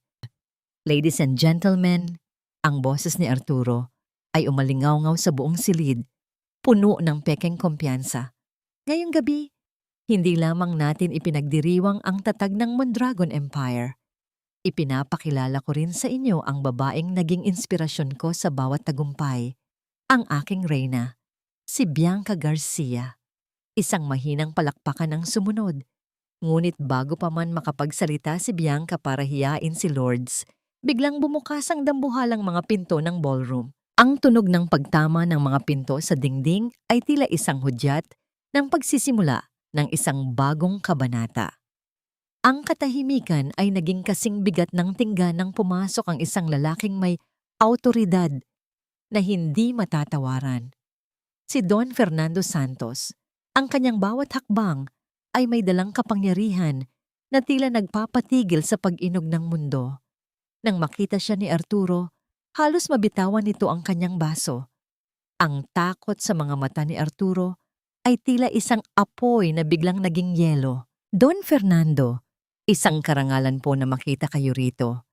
S1: Ladies and gentlemen, ang boses ni Arturo ay umalingaw-ngaw sa buong silid, puno ng pekeng kumpiyansa. Ngayong gabi, hindi lamang natin ipinagdiriwang ang tatag ng Mondragon Empire. Ipinapakilala ko rin sa inyo ang babaeng naging inspirasyon ko sa bawat tagumpay, ang aking reyna, si Bianca Garcia. Isang mahinang palakpakan ang sumunod. Ngunit bago pa man makapagsalita si Bianca para hiyain si Lourdes, biglang bumukas ang dambuhalang mga pinto ng ballroom. Ang tunog ng pagtama ng mga pinto sa dingding ay tila isang hudyat ng pagsisimula ng isang bagong kabanata. Ang katahimikan ay naging kasing bigat ng tingga nang pumasok ang isang lalaking may awtoridad na hindi matatawaran. Si Don Fernando Santos. Ang kanyang bawat hakbang ay may dalang kapangyarihan na tila nagpapatigil sa pag-inog ng mundo. Nang makita siya ni Arturo, halos mabitawan nito ang kanyang baso. Ang takot sa mga mata ni Arturo ay tila isang apoy na biglang naging yelo. Don Fernando, isang karangalan po na makita kayo rito.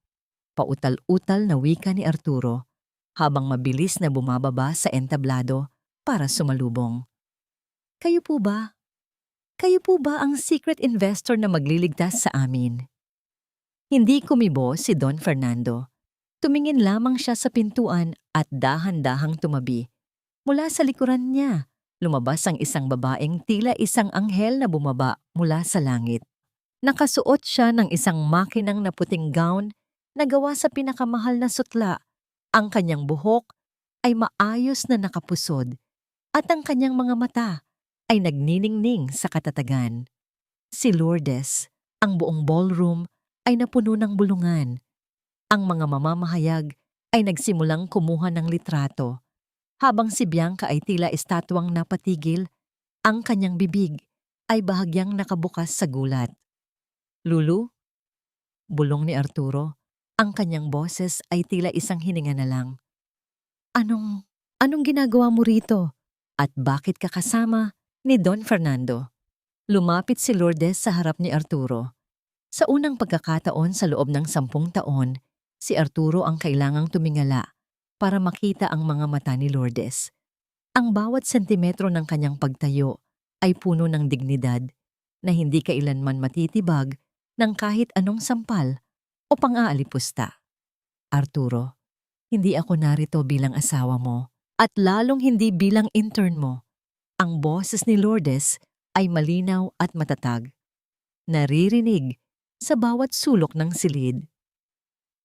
S1: Pautal-utal na wika ni Arturo habang mabilis na bumababa sa entablado para sumalubong. Kayo po ba? Kayo po ba ang secret investor na magliligtas sa amin? Hindi kumibo si Don Fernando. Tumingin lamang siya sa pintuan at dahan-dahang tumabi. Mula sa likuran niya, lumabas ang isang babaeng tila isang anghel na bumaba mula sa langit. Nakasuot siya ng isang makinang na puting gown na gawa sa pinakamahal na sutla. Ang kanyang buhok ay maayos na nakapusod at ang kanyang mga mata ay nagniningning sa katatagan. Si Lourdes, ang buong ballroom ay napuno ng bulungan. Ang mga mamamahayag ay nagsimulang kumuha ng litrato, habang si Bianca ay tila estatwang napatigil, ang kanyang bibig ay bahagyang nakabukas sa gulat. "Lulu?" Bulong ni Arturo. Ang kanyang boses ay tila isang hininga na lang. Anong ginagawa mo rito? At bakit ka kasama ni Don Fernando?" Lumapit si Lourdes sa harap ni Arturo. Sa unang pagkakataon sa loob ng 10 taon, si Arturo ang kailangang tumingala para makita ang mga mata ni Lourdes. Ang bawat sentimetro ng kanyang pagtayo ay puno ng dignidad na hindi kailanman matitibag ng kahit anong sampal o pang-aalipusta. "Arturo, hindi ako narito bilang asawa mo at lalong hindi bilang intern mo." Ang boses ni Lourdes ay malinaw at matatag, naririnig sa bawat sulok ng silid.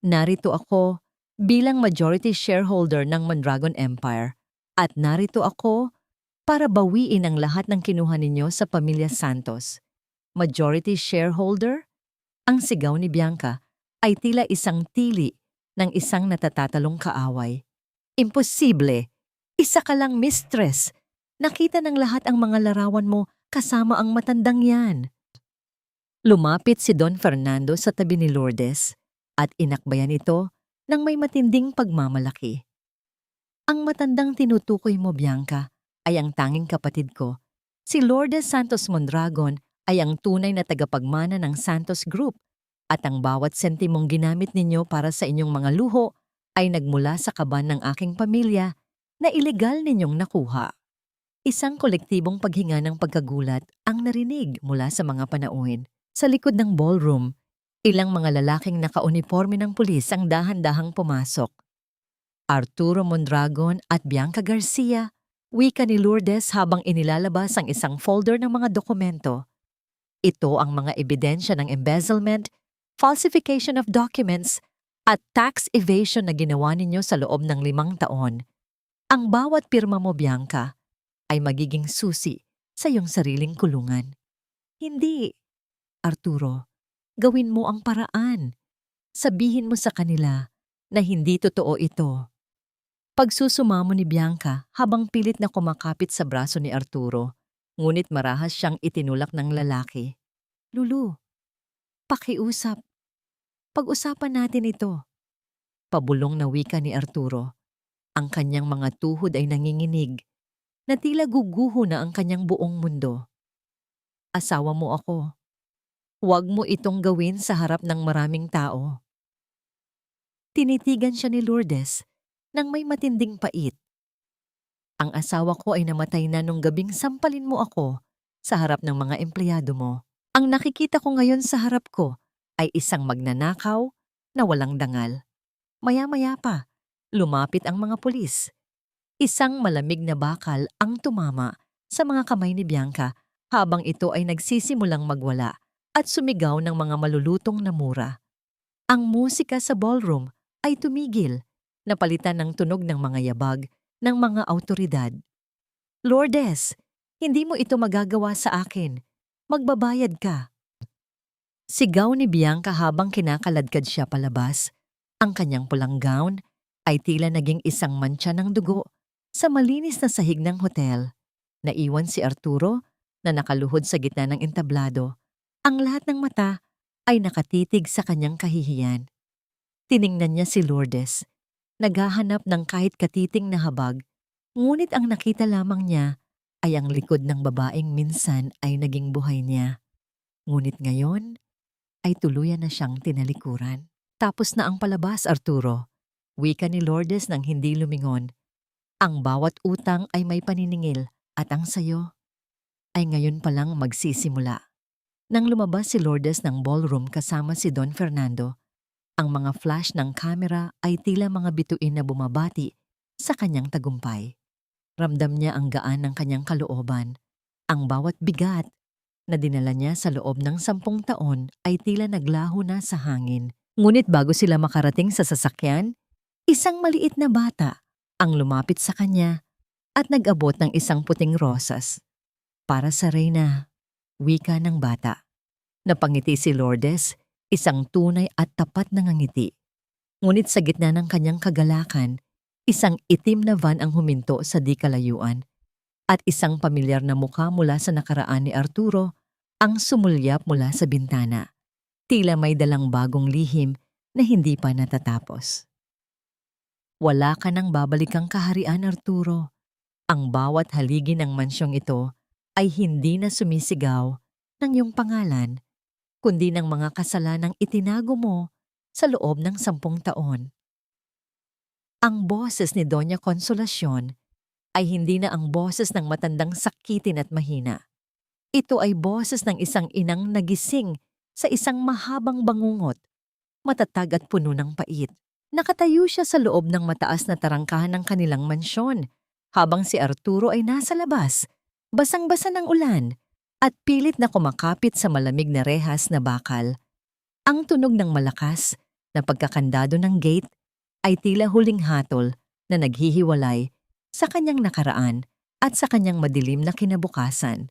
S1: "Narito ako bilang majority shareholder ng Mondragon Empire at narito ako para bawiin ang lahat ng kinuha ninyo sa pamilya Santos." "Majority shareholder?" Ang sigaw ni Bianca ay tila isang tili ng isang natatatalong kaaway. "Imposible! Isa ka lang mistress. Nakita ng lahat ang mga larawan mo kasama ang matandang yan." Lumapit si Don Fernando sa tabi ni Lourdes at inakbayan ito ng may matinding pagmamalaki. "Ang matandang tinutukoy mo, Bianca, ay ang tanging kapatid ko. Si Lourdes Santos Mondragon ay ang tunay na tagapagmana ng Santos Group at ang bawat sentimong ginamit ninyo para sa inyong mga luho ay nagmula sa kaban ng aking pamilya na ilegal ninyong nakuha." Isang kolektibong paghinga ng pagkagulat ang narinig mula sa mga panauhin. Sa likod ng ballroom, ilang mga lalaking nakauniforme ng pulis ang dahan-dahang pumasok. "Arturo Mondragon at Bianca Garcia," wika ni Lourdes habang inilalabas ang isang folder ng mga dokumento. "Ito ang mga ebidensya ng embezzlement, falsification of documents, at tax evasion na ginawa ninyo sa loob ng 5 taon. Ang bawat pirma mo, Bianca, ay magiging susi sa iyong sariling kulungan." "Hindi, Arturo. Gawin mo ang paraan. Sabihin mo sa kanila na hindi totoo ito." Pagsusumamo ni Bianca habang pilit na kumakapit sa braso ni Arturo, ngunit marahas siyang itinulak ng lalaki. "Lulu, pakiusap. Pag-usapan natin ito." Pabulong na wika ni Arturo. Ang kanyang mga tuhod ay nanginginig, na tila guguho na ang kanyang buong mundo. "Asawa mo ako. Huwag mo itong gawin sa harap ng maraming tao." Tinitigan siya ni Lourdes nang may matinding pait. "Ang asawa ko ay namatay na nung gabing sampalin mo ako sa harap ng mga empleyado mo. Ang nakikita ko ngayon sa harap ko ay isang magnanakaw na walang dangal." Maya-maya pa, lumapit ang mga pulis. Isang malamig na bakal ang tumama sa mga kamay ni Bianca habang ito ay nagsisimulang magwala at sumigaw ng mga malulutong na mura. Ang musika sa ballroom ay tumigil, napalitan ng tunog ng mga yabag ng mga awtoridad. "Lourdes, hindi mo ito magagawa sa akin. Magbabayad ka." Sigaw ni Bianca habang kinakaladkad siya palabas. Ang kanyang pulang gown ay tila naging isang mantsa ng dugo sa malinis na sahig ng hotel. Naiwan si Arturo na nakaluhod sa gitna ng entablado. Ang lahat ng mata ay nakatitig sa kanyang kahihiyan. Tiningnan niya si Lourdes, naghahanap ng kahit katiting na habag, ngunit ang nakita lamang niya ay ang likod ng babaeng minsan ay naging buhay niya. Ngunit ngayon ay tuluyan na siyang tinalikuran. "Tapos na ang palabas, Arturo," wika ni Lourdes nang hindi lumingon. "Ang bawat utang ay may paniningil at ang sayo ay ngayon palang magsisimula." Nang lumabas si Lourdes ng ballroom kasama si Don Fernando, ang mga flash ng kamera ay tila mga bituin na bumabati sa kanyang tagumpay. Ramdam niya ang gaan ng kanyang kalooban. Ang bawat bigat na dinala niya sa loob ng 10 taon ay tila naglaho na sa hangin. Ngunit bago sila makarating sa sasakyan, isang maliit na bata ang lumapit sa kanya at nag-abot ng isang puting rosas. "Para sa Reyna," wika ng bata. Napangiti si Lourdes, isang tunay at tapat na ngangiti. Ngunit sa gitna ng kanyang kagalakan, isang itim na van ang huminto sa di kalayuan at isang pamilyar na mukha mula sa nakaraan ni Arturo ang sumulyap mula sa bintana. Tila may dalang bagong lihim na hindi pa natatapos. Wala ka nang babalikang kaharian, Arturo. Ang bawat haligi ng mansyong ito ay hindi na sumisigaw ng iyong pangalan, kundi ng mga kasalanang itinago mo sa loob ng 10 taon. Ang boses ni Doña Consolacion ay hindi na ang boses ng matandang sakitin at mahina. Ito ay boses ng isang inang nagising sa isang mahabang bangungot, matatag at puno ng pait. Nakatayo siya sa loob ng mataas na tarangkahan ng kanilang mansyon, habang si Arturo ay nasa labas, basang-basa ng ulan, at pilit na kumakapit sa malamig na rehas na bakal. Ang tunog ng malakas na pagkakandado ng gate ay tila huling hatol na naghihiwalay sa kanyang nakaraan at sa kanyang madilim na kinabukasan.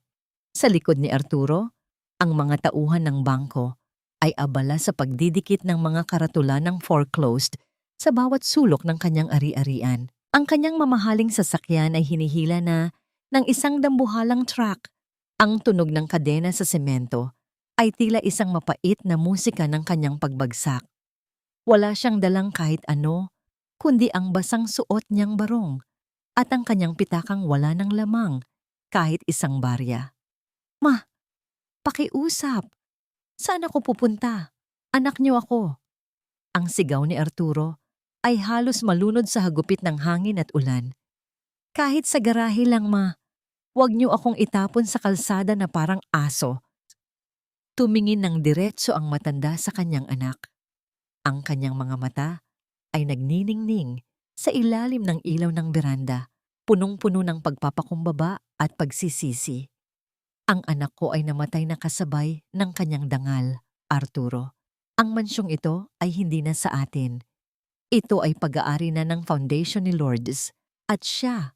S1: Sa likod ni Arturo, ang mga tauhan ng bangko ay abala sa pagdidikit ng mga karatula ng foreclosed sa bawat sulok ng kanyang ari-arian. Ang kanyang mamahaling sasakyan ay hinihila na ng isang dambuhalang truck. Ang tunog ng kadena sa semento ay tila isang mapait na musika ng kanyang pagbagsak. Wala siyang dalang kahit ano, kundi ang basang suot niyang barong at ang kanyang pitakang wala ng lamang kahit isang barya. "Ma, pakiusap. Saan ako pupunta? Anak niyo ako." Ang sigaw ni Arturo ay halos malunod sa hagupit ng hangin at ulan. "Kahit sa garahe lang, ma. Huwag niyo akong itapon sa kalsada na parang aso." Tumingin ng diretso ang matanda sa kanyang anak. Ang kanyang mga mata ay nagniningning sa ilalim ng ilaw ng beranda, punong-puno ng pagpapakumbaba at pagsisisi. "Ang anak ko ay namatay na kasabay ng kanyang dangal, Arturo. Ang mansyong ito ay hindi na sa atin. Ito ay pag-aari na ng foundation ni Lourdes at siya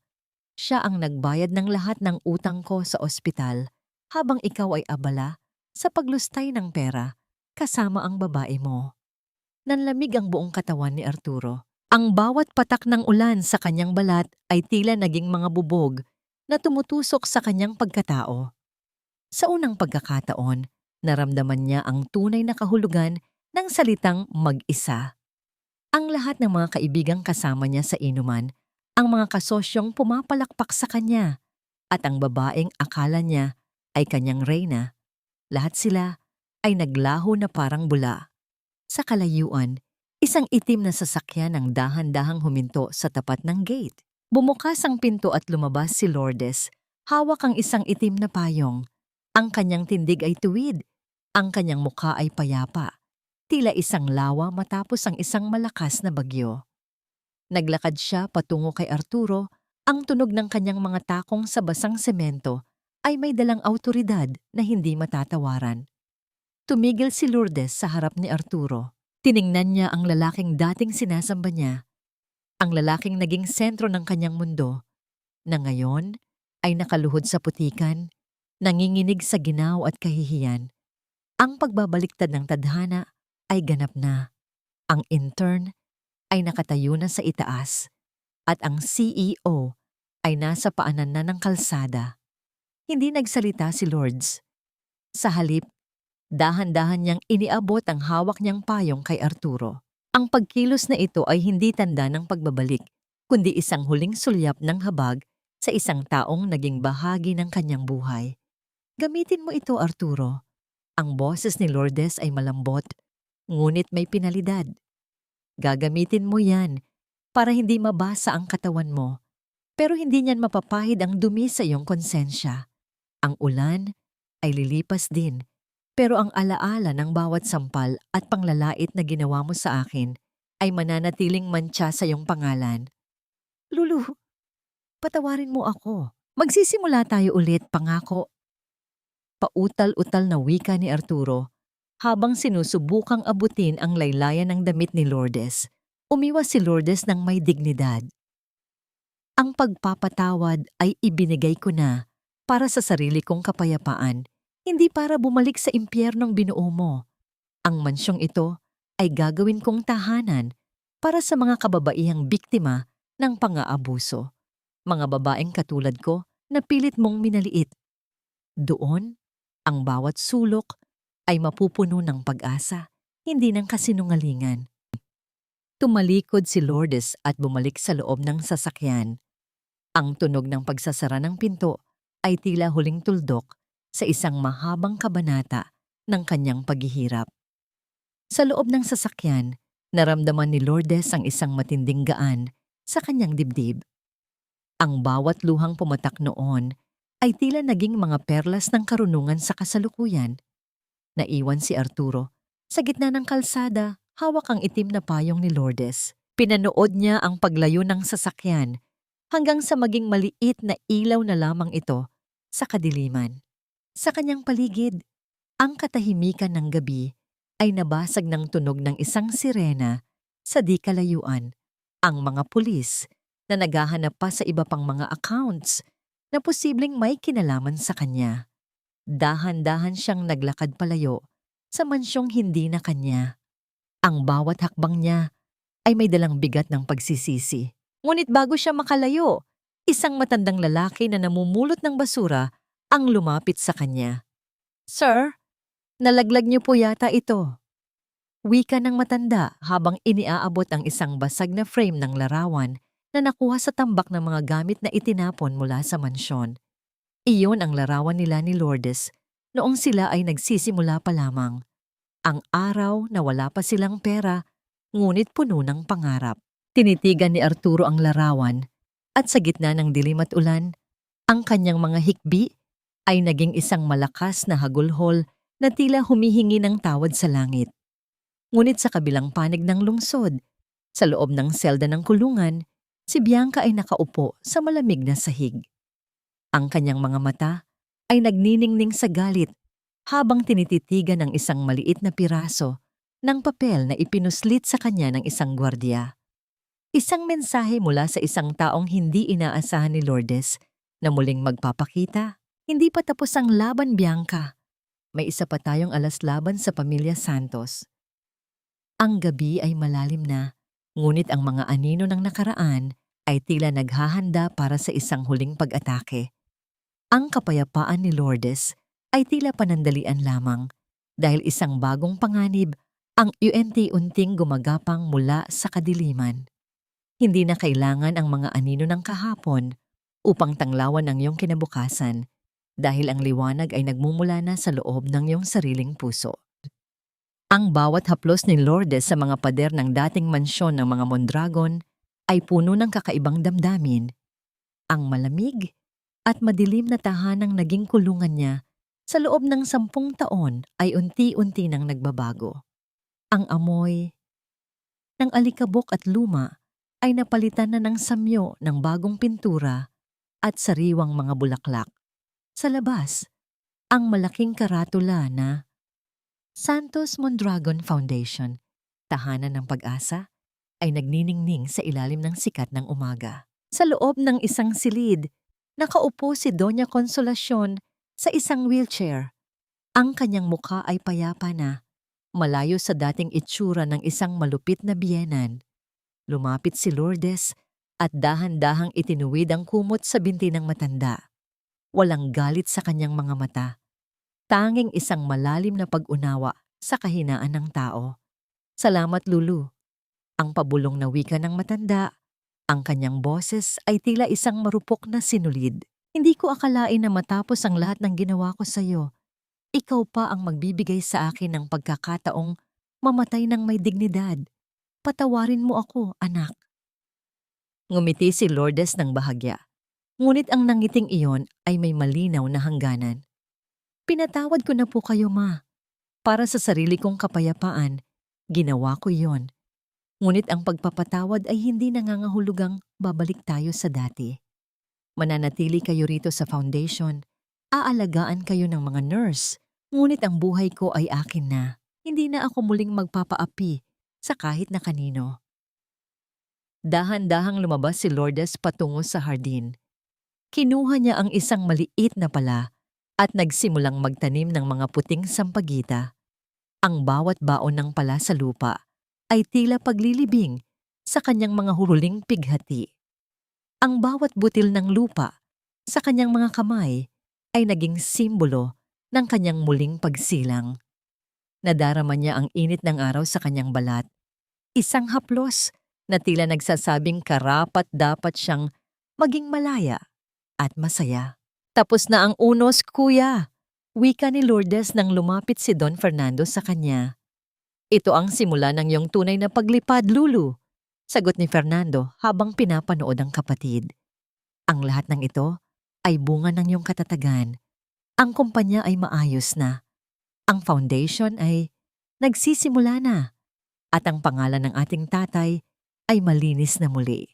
S1: ang nagbayad ng lahat ng utang ko sa ospital habang ikaw ay abala sa paglustay ng pera kasama ang babae mo." Nanlamig ang buong katawan ni Arturo. Ang bawat patak ng ulan sa kanyang balat ay tila naging mga bubog na tumutusok sa kanyang pagkatao. Sa unang pagkakataon, naramdaman niya ang tunay na kahulugan ng salitang mag-isa. Ang lahat ng mga kaibigang kasama niya sa inuman, ang mga kasosyong pumapalakpak sa kanya, at ang babaeng akala niya ay kanyang reyna, lahat sila ay naglaho na parang bula. Sa kalayuan, isang itim na sasakyan ang dahan-dahang huminto sa tapat ng gate. Bumukas ang pinto at lumabas si Lourdes. Hawak ang isang itim na payong. Ang kanyang tindig ay tuwid. Ang kanyang mukha ay payapa. Tila isang lawa matapos ang isang malakas na bagyo. Naglakad siya patungo kay Arturo. Ang tunog ng kanyang mga takong sa basang semento ay may dalang awtoridad na hindi matatawaran. Tumigil si Lourdes sa harap ni Arturo. Tiningnan niya ang lalaking dating sinasamba niya. Ang lalaking naging sentro ng kanyang mundo, na ngayon ay nakaluhod sa putikan, nanginginig sa ginaw at kahihiyan. Ang pagbabaliktad ng tadhana ay ganap na. Ang intern ay nakatayo na sa itaas at ang CEO ay nasa paanan na ng kalsada. Hindi nagsalita si Lourdes. Sa halip, dahan-dahan niyang iniabot ang hawak niyang payong kay Arturo. Ang pagkilos na ito ay hindi tanda ng pagbabalik, kundi isang huling sulyap ng habag sa isang taong naging bahagi ng kanyang buhay. "Gamitin mo ito, Arturo." Ang boses ni Lourdes ay malambot, ngunit may pinalidad. "Gagamitin mo yan para hindi mabasa ang katawan mo, pero hindi niyan mapapahid ang dumi sa iyong konsensya. Ang ulan ay lilipas din, pero ang alaala ng bawat sampal at panglalait na ginawa mo sa akin ay mananatiling mantsa sa iyong pangalan." "Lulu, patawarin mo ako. Magsisimula tayo ulit, pangako." Pautal-utal na wika ni Arturo habang sinusubukang abutin ang laylayan ng damit ni Lourdes. Umiwas si Lourdes ng may dignidad. "Ang pagpapatawad ay ibinigay ko na para sa sarili kong kapayapaan, hindi para bumalik sa impyernong binuo mo. Ang mansyong ito ay gagawin kong tahanan para sa mga kababaihang biktima ng pang-aabuso. Mga babaeng katulad ko na pilit mong minaliit. Doon, ang bawat sulok ay mapupuno ng pag-asa, hindi ng kasinungalingan. Tumalikod si Lourdes at bumalik sa loob ng sasakyan. Ang tunog ng pagsasara ng pinto ay tila huling tuldok sa isang mahabang kabanata ng kanyang paghihirap. Sa loob ng sasakyan, naramdaman ni Lourdes ang isang matinding gaan sa kanyang dibdib. Ang bawat luhang pumatak noon ay tila naging mga perlas ng karunungan sa kasalukuyan. Naiwan si Arturo sa gitna ng kalsada, hawak ang itim na payong ni Lourdes. Pinanood niya ang paglayo ng sasakyan hanggang sa maging maliit na ilaw na lamang ito sa kadiliman. Sa kanyang paligid, ang katahimikan ng gabi ay nabasag ng tunog ng isang sirena sa di kalayuan. Ang mga pulis na naghahanap pa sa iba pang mga accounts na posibleng may kinalaman sa kanya. Dahan-dahan siyang naglakad palayo sa mansyong hindi na kanya. Ang bawat hakbang niya ay may dalang bigat ng pagsisisi. Ngunit bago siya makalayo, isang matandang lalaki na namumulot ng basura ang lumapit sa kanya. "Sir, nalaglag niyo po yata ito." Wika ng matanda habang iniaabot ang isang basag na frame ng larawan na nakuha sa tambak ng mga gamit na itinapon mula sa mansyon. Iyon ang larawan nila ni Lourdes noong sila ay nagsisimula pa lamang. Ang araw na wala pa silang pera, ngunit puno ng pangarap. Tinitigan ni Arturo ang larawan at sa gitna ng dilim at ulan, ang kanyang mga hikbi ay naging isang malakas na hagulhol na tila humihingi ng tawad sa langit. Ngunit sa kabilang panig ng lungsod, sa loob ng selda ng kulungan, si Bianca ay nakaupo sa malamig na sahig. Ang kanyang mga mata ay nagniningning sa galit habang tinititigan ng isang maliit na piraso ng papel na ipinuslit sa kanya ng isang gwardiya. Isang mensahe mula sa isang taong hindi inaasahan ni Lourdes na muling magpapakita. Hindi pa tapos ang laban, Bianca. May isa pa tayong alas laban sa pamilya Santos. Ang gabi ay malalim na, ngunit ang mga anino ng nakaraan ay tila naghahanda para sa isang huling pag-atake. Ang kapayapaan ni Lourdes ay tila panandalian lamang dahil isang bagong panganib ang unti-unting gumagapang mula sa kadiliman. Hindi na kailangan ang mga anino ng kahapon upang tanglawan ang iyong kinabukasan dahil ang liwanag ay nagmumula na sa loob ng iyong sariling puso. Ang bawat haplos ni Lourdes sa mga pader ng dating mansyon ng mga Mondragon ay puno ng kakaibang damdamin. Ang malamig at madilim na tahanang naging kulungan niya sa loob ng 10 taon ay unti-unti nang nagbabago. Ang amoy ng alikabok at luma ay napalitan na ng samyo ng bagong pintura at sariwang mga bulaklak. Sa labas, ang malaking karatula na Santos Mondragon Foundation, Tahanan ng Pag-asa, ay nagniningning sa ilalim ng sikat ng umaga. Sa loob ng isang silid, nakaupo si Doña Consolacion sa isang wheelchair. Ang kanyang mukha ay payapa na, malayo sa dating itsura ng isang malupit na biyenan. Lumapit si Lourdes at dahan-dahang itinuwid ang kumot sa binti ng matanda. Walang galit sa kanyang mga mata. Tanging isang malalim na pag-unawa sa kahinaan ng tao. "Salamat, Lulu." Ang pabulong na wika ng matanda. Ang kanyang boses ay tila isang marupok na sinulid. "Hindi ko akalain na matapos ang lahat ng ginawa ko sa iyo, ikaw pa ang magbibigay sa akin ng pagkakataong mamatay ng may dignidad. Patawarin mo ako, anak." Ngumiti si Lourdes ng bahagya. Ngunit ang nangiting iyon ay may malinaw na hangganan. "Pinatawad ko na po kayo, Ma. Para sa sarili kong kapayapaan, ginawa ko iyon. Ngunit ang pagpapatawad ay hindi nangangahulugang babalik tayo sa dati. Mananatili kayo rito sa foundation, aalagaan kayo ng mga nurse, ngunit ang buhay ko ay akin na. Hindi na ako muling magpapaapi sa kahit na kanino." Dahan-dahang lumabas si Lourdes patungo sa hardin. Kinuha niya ang isang maliit na pala at nagsimulang magtanim ng mga puting sampagita. Ang bawat baon ng pala sa lupa ay tila paglilibing sa kanyang mga huruling pighati. Ang bawat butil ng lupa sa kanyang mga kamay ay naging simbolo ng kanyang muling pagsilang. Nadarama niya ang init ng araw sa kanyang balat, isang haplos na tila nagsasabing karapat-dapat siyang maging malaya at masaya. Tapos na ang unos, kuya, wika ni Lourdes nang lumapit si Don Fernando sa kanya. Ito ang simula ng iyong tunay na paglipad, Lulu, sagot ni Fernando habang pinapanood ang kapatid. Ang lahat ng ito ay bunga ng iyong katatagan. Ang kumpanya ay maayos na. Ang foundation ay nagsisimula na. At ang pangalan ng ating tatay ay malinis na muli.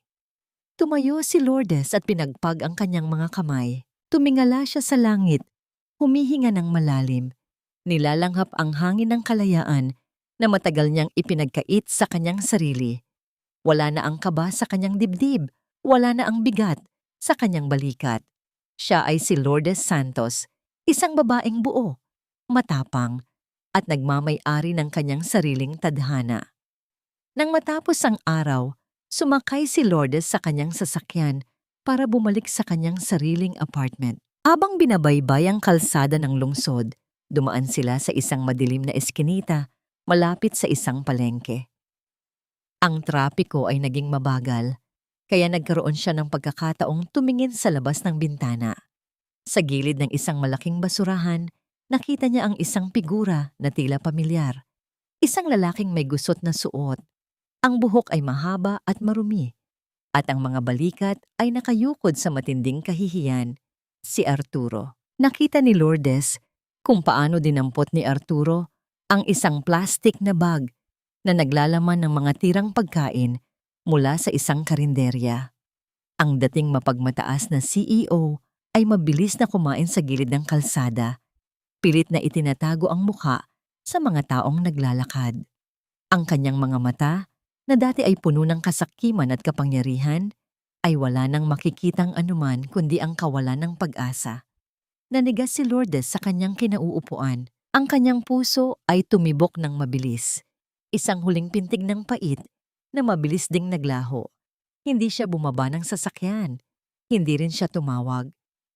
S1: Tumayo si Lourdes at pinagpag ang kanyang mga kamay. Tumingala siya sa langit, humihinga ng malalim. Nilalanghap ang hangin ng kalayaan na matagal niyang ipinagkait sa kanyang sarili. Wala na ang kaba sa kanyang dibdib, wala na ang bigat sa kanyang balikat. Siya ay si Lourdes Santos, isang babaeng buo, matapang, at nagmamay-ari ng kanyang sariling tadhana. Nang matapos ang araw, sumakay si Lourdes sa kanyang sasakyan para bumalik sa kanyang sariling apartment. Habang binabaybay ang kalsada ng lungsod, dumaan sila sa isang madilim na eskinita malapit sa isang palengke. Ang trapiko ay naging mabagal, kaya nagkaroon siya ng pagkakataong tumingin sa labas ng bintana. Sa gilid ng isang malaking basurahan, nakita niya ang isang figura na tila pamilyar. Isang lalaking may gusot na suot. Ang buhok ay mahaba at marumi, at ang mga balikat ay nakayukod sa matinding kahihiyan, si Arturo. Nakita ni Lourdes kung paano dinampot ni Arturo ang isang plastic na bag na naglalaman ng mga tirang pagkain mula sa isang karinderya. Ang dating mapagmataas na CEO ay mabilis na kumain sa gilid ng kalsada. Pilit na itinatago ang mukha sa mga taong naglalakad. Ang kanyang mga mata, na dati ay puno ng kasakiman at kapangyarihan, ay wala nang makikitang anuman kundi ang kawalan ng pag-asa. Nanigas si Lourdes sa kanyang kinauupuan. Ang kanyang puso ay tumibok ng mabilis. Isang huling pintig ng pait na mabilis ding naglaho. Hindi siya bumaba ng sasakyan. Hindi rin siya tumawag.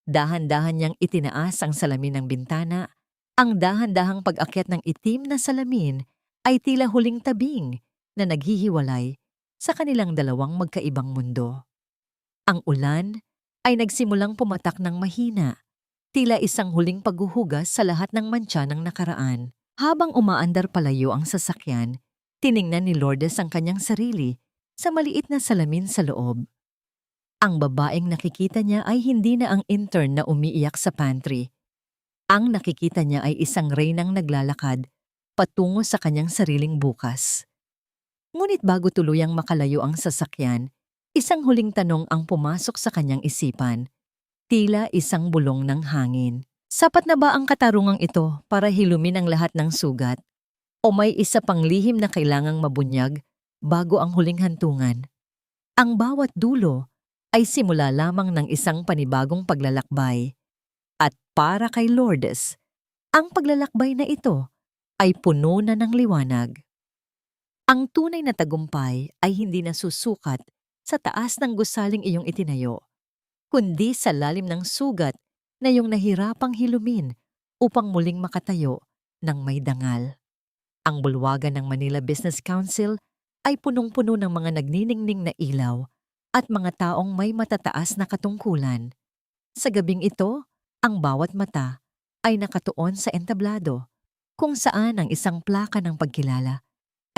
S1: Dahan-dahan niyang itinaas ang salamin ng bintana. Ang dahan-dahang pag-akyat ng itim na salamin ay tila huling tabing na naghihiwalay sa kanilang dalawang magkaibang mundo. Ang ulan ay nagsimulang pumatak ng mahina, tila isang huling paghuhugas sa lahat ng mantsa ng nakaraan. Habang umaandar palayo ang sasakyan, tiningnan ni Lourdes ang kanyang sarili sa maliit na salamin sa loob. Ang babaeng nakikita niya ay hindi na ang intern na umiiyak sa pantry. Ang nakikita niya ay isang reynang naglalakad patungo sa kanyang sariling bukas. Ngunit bago tuluyang makalayo ang sasakyan, isang huling tanong ang pumasok sa kanyang isipan. Tila isang bulong ng hangin. Sapat na ba ang katarungang ito para hilumin ang lahat ng sugat? O may isa pang lihim na kailangang mabunyag bago ang huling hantungan? Ang bawat dulo ay simula lamang ng isang panibagong paglalakbay. At para kay Lourdes, ang paglalakbay na ito ay puno na ng liwanag. Ang tunay na tagumpay ay hindi nasusukat sa taas ng gusaling iyong itinayo, kundi sa lalim ng sugat na iyong nahirapang hilumin upang muling makatayo ng may dangal. Ang bulwagan ng Manila Business Council ay punong-puno ng mga nagniningning na ilaw at mga taong may matataas na katungkulan. Sa gabing ito, ang bawat mata ay nakatuon sa entablado, kung saan ang isang plaka ng pagkilala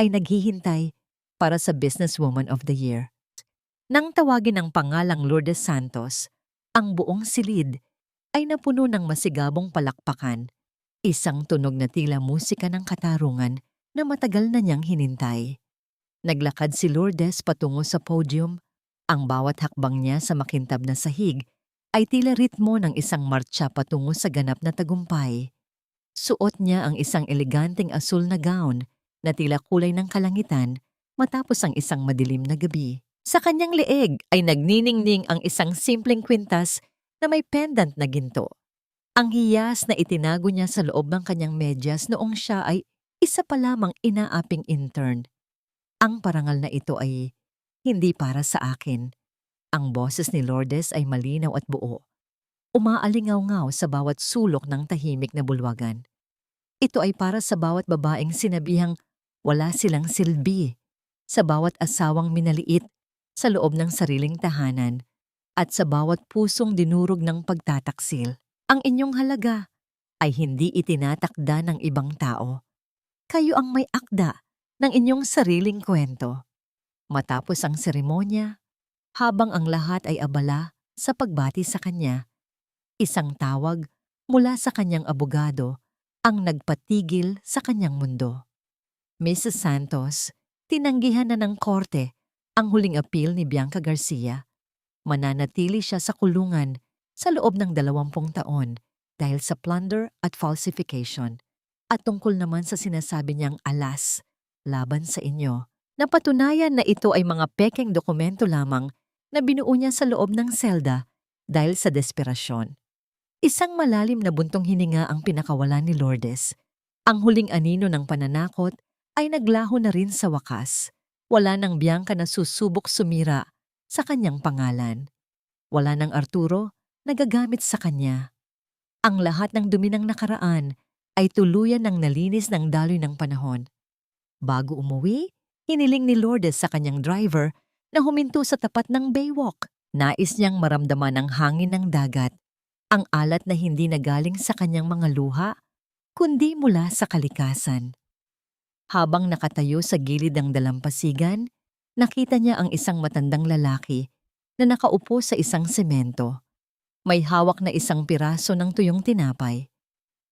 S1: ay naghihintay para sa Businesswoman of the Year. Nang tawagin ang pangalang Lourdes Santos, ang buong silid ay napuno ng masigabong palakpakan, isang tunog na tila musika ng katarungan na matagal na niyang hinintay. Naglakad si Lourdes patungo sa podium. Ang bawat hakbang niya sa makintab na sahig ay tila ritmo ng isang martsa patungo sa ganap na tagumpay. Suot niya ang isang eleganteng asul na gown na tila kulay ng kalangitan matapos ang isang madilim na gabi. Sa kanyang leeg ay nagniningning ang isang simpleng kwintas na may pendant na ginto. Ang hiyas na itinago niya sa loob ng kanyang medyas noong siya ay isa pa lamang inaaping intern. Ang parangal na ito ay hindi para sa akin. Ang boses ni Lourdes ay malinaw at buo. Umaalingaw-ngaw sa bawat sulok ng tahimik na bulwagan. Ito ay para sa bawat babaeng sinabihang wala silang silbi, sa bawat asawang minaliit sa loob ng sariling tahanan, at sa bawat pusong dinurog ng pagtataksil. Ang inyong halaga ay hindi itinatakda ng ibang tao. Kayo ang may akda ng inyong sariling kwento. Matapos ang seremonya, habang ang lahat ay abala sa pagbati sa kanya, isang tawag mula sa kanyang abogado ang nagpatigil sa kanyang mundo. Mrs. Santos, tinanggihan na ng korte ang huling appeal ni Bianca Garcia. Mananatili siya sa kulungan sa loob ng 20 taon dahil sa plunder at falsification. At tungkol naman sa sinasabi niyang alas laban sa inyo, napatunayan na ito ay mga pekeng dokumento lamang na binuo niya sa loob ng selda dahil sa desperasyon. Isang malalim na buntong hininga ang pinakawalan ni Lourdes. Ang huling anino ng pananakot ay naglaho na rin sa wakas. Wala nang Bianca na susubok sumira sa kanyang pangalan. Wala nang Arturo na gagamit sa kanya. Ang lahat ng dumi ng nakaraan ay tuluyan ng nalinis ng daloy ng panahon. Bago umuwi, hiniling ni Lourdes sa kanyang driver na huminto sa tapat ng baywalk. Nais niyang maramdaman ang hangin ng dagat, ang alat na hindi nagaling sa kanyang mga luha, kundi mula sa kalikasan. Habang nakatayo sa gilid ng dalampasigan, nakita niya ang isang matandang lalaki na nakaupo sa isang semento. May hawak na isang piraso ng tuyong tinapay.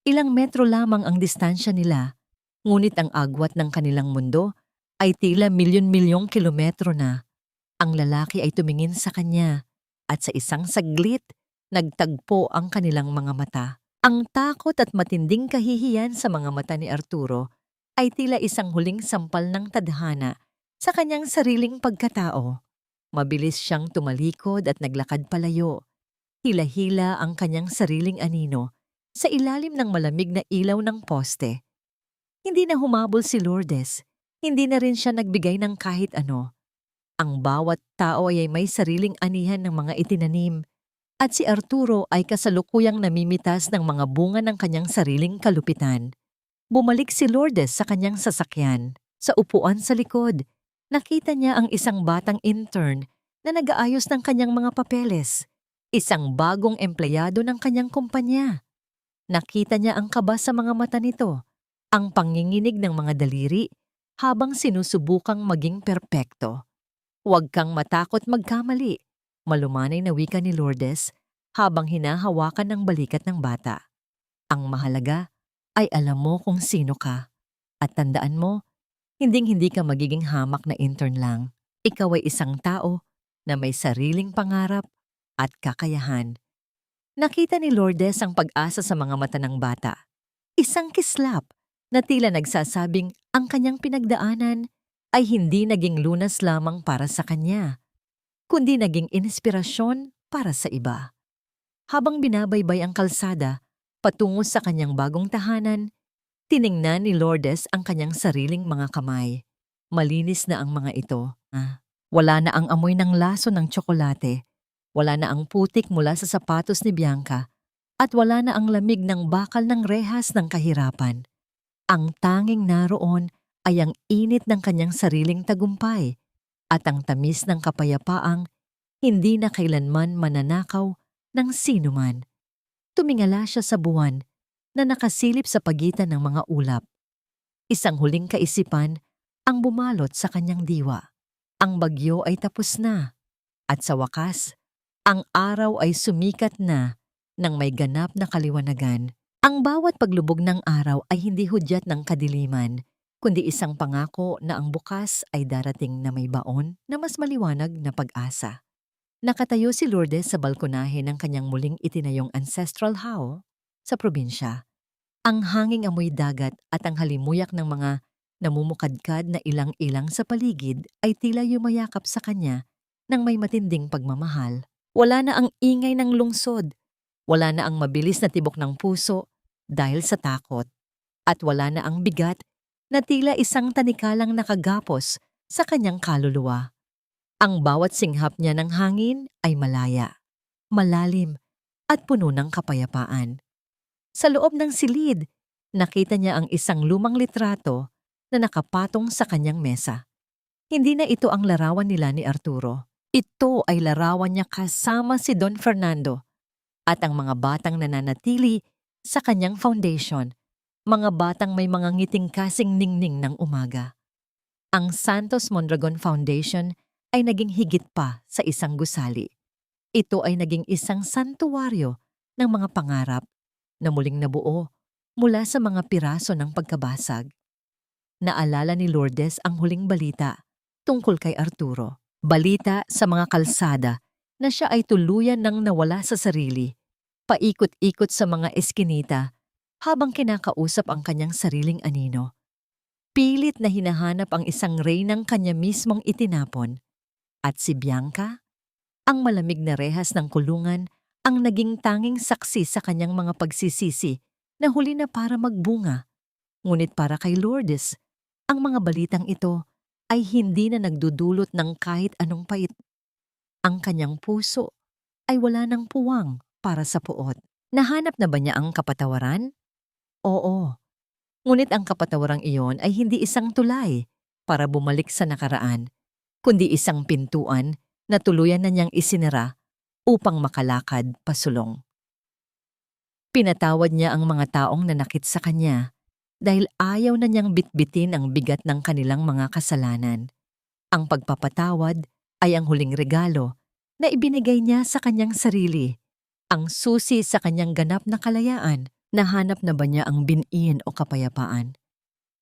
S1: Ilang metro lamang ang distansya nila, ngunit ang agwat ng kanilang mundo ay tila milyon-milyong kilometro na. Ang lalaki ay tumingin sa kanya at sa isang saglit, nagtagpo ang kanilang mga mata. Ang takot at matinding kahihiyan sa mga mata ni Arturo ay tila isang huling sampal ng tadhana sa kanyang sariling pagkatao. Mabilis siyang tumalikod at naglakad palayo. Hila-hila ang kanyang sariling anino sa ilalim ng malamig na ilaw ng poste. Hindi na humabol si Lourdes, hindi na rin siya nagbigay ng kahit ano. Ang bawat tao ay may sariling anihan ng mga itinanim, at si Arturo ay kasalukuyang namimitas ng mga bunga ng kanyang sariling kalupitan. Bumalik si Lourdes sa kanyang sasakyan. Sa upuan sa likod, nakita niya ang isang batang intern na nag-aayos ng kanyang mga papeles. Isang bagong empleyado ng kanyang kumpanya. Nakita niya ang kaba sa mga mata nito, ang panginginig ng mga daliri habang sinusubukang maging perpekto. Huwag kang matakot magkamali, malumanay na wika ni Lourdes habang hinahawakan ng balikat ng bata. Ang mahalaga ay alam mo kung sino ka. At tandaan mo, hinding-hindi ka magiging hamak na intern lang. Ikaw ay isang tao na may sariling pangarap at kakayahan. Nakita ni Lourdes ang pag-asa sa mga mata ng bata. Isang kislap na tila nagsasabing ang kanyang pinagdaanan ay hindi naging lunas lamang para sa kanya, kundi naging inspirasyon para sa iba. Habang binabaybay ang kalsada patungo sa kanyang bagong tahanan, tiningnan ni Lourdes ang kanyang sariling mga kamay. Malinis na ang mga ito. Wala na ang amoy ng laso ng tsokolate. Wala na ang putik mula sa sapatos ni Bianca. At wala na ang lamig ng bakal ng rehas ng kahirapan. Ang tanging naroon ay ang init ng kanyang sariling tagumpay at ang tamis ng kapayapaang hindi na kailanman mananakaw ng sinuman. Tumingala siya sa buwan na nakasilip sa pagitan ng mga ulap. Isang huling kaisipan ang bumalot sa kanyang diwa. Ang bagyo ay tapos na at sa wakas, ang araw ay sumikat na nang may ganap na kaliwanagan. Ang bawat paglubog ng araw ay hindi hudyat ng kadiliman, kundi isang pangako na ang bukas ay darating na may baon na mas maliwanag na pag-asa. Nakatayo si Lourdes sa balkonahe ng kanyang muling itinayong ancestral house sa probinsya. Ang hanging amoy dagat at ang halimuyak ng mga namumukadkad na ilang-ilang sa paligid ay tila yumayakap sa kanya ng may matinding pagmamahal. Wala na ang ingay ng lungsod, wala na ang mabilis na tibok ng puso dahil sa takot, at wala na ang bigat na tila isang tanikalang nakagapos sa kanyang kaluluwa. Ang bawat singhap niya ng hangin ay malaya, malalim at puno ng kapayapaan. Sa loob ng silid, nakita niya ang isang lumang litrato na nakapatong sa kanyang mesa. Hindi na ito ang larawan nila ni Arturo. Ito ay larawan niya kasama si Don Fernando at ang mga batang nananatili sa kanyang foundation, mga batang may mga ngiting kasing ningning ng umaga. Ang Santos Mondragon Foundation ay naging higit pa sa isang gusali. Ito ay naging isang santuwaryo ng mga pangarap na muling nabuo mula sa mga piraso ng pagkabasag. Naalala ni Lourdes ang huling balita tungkol kay Arturo. Balita sa mga kalsada na siya ay tuluyan ng nawala sa sarili, paikot-ikot sa mga eskinita habang kinakausap ang kanyang sariling anino. Pilit na hinahanap ang isang reynang kanya mismong itinapon. At si Bianca, ang malamig na rehas ng kulungan, ang naging tanging saksi sa kanyang mga pagsisisi na huli na para magbunga. Ngunit para kay Lourdes, ang mga balitang ito ay hindi na nagdudulot ng kahit anong pait. Ang kanyang puso ay wala ng puwang para sa puot. Nahanap na ba niya ang kapatawaran? Oo. Ngunit ang kapatawarang iyon ay hindi isang tulay para bumalik sa nakaraan, kundi isang pintuan na tuluyan na niyang isinara upang makalakad pasulong. Pinatawad niya ang mga taong nanakit sa kanya dahil ayaw na niyang bitbitin ang bigat ng kanilang mga kasalanan. Ang pagpapatawad ay ang huling regalo na ibinigay niya sa kanyang sarili, ang susi sa kanyang ganap na kalayaan. Nahanap na ba niya ang bin-ian o kapayapaan?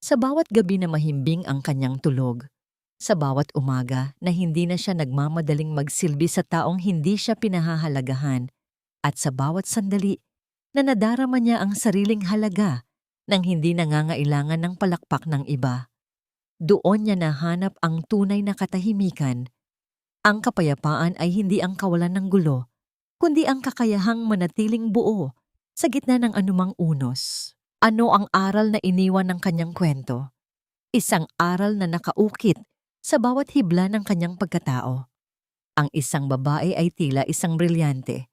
S1: Sa bawat gabi na mahimbing ang kanyang tulog, sa bawat umaga na hindi na siya nagmamadaling magsilbi sa taong hindi siya pinahahalagahan, at sa bawat sandali na nadarama niya ang sariling halaga nang hindi nangangailangan ng palakpak ng iba. Doon niya nahanap ang tunay na katahimikan. Ang kapayapaan ay hindi ang kawalan ng gulo, kundi ang kakayahang manatiling buo sa gitna ng anumang unos. Ano ang aral na iniwan ng kanyang kwento? Isang aral na nakaukit sa bawat hibla ng kanyang pagkatao. Ang isang babae ay tila isang brilyante.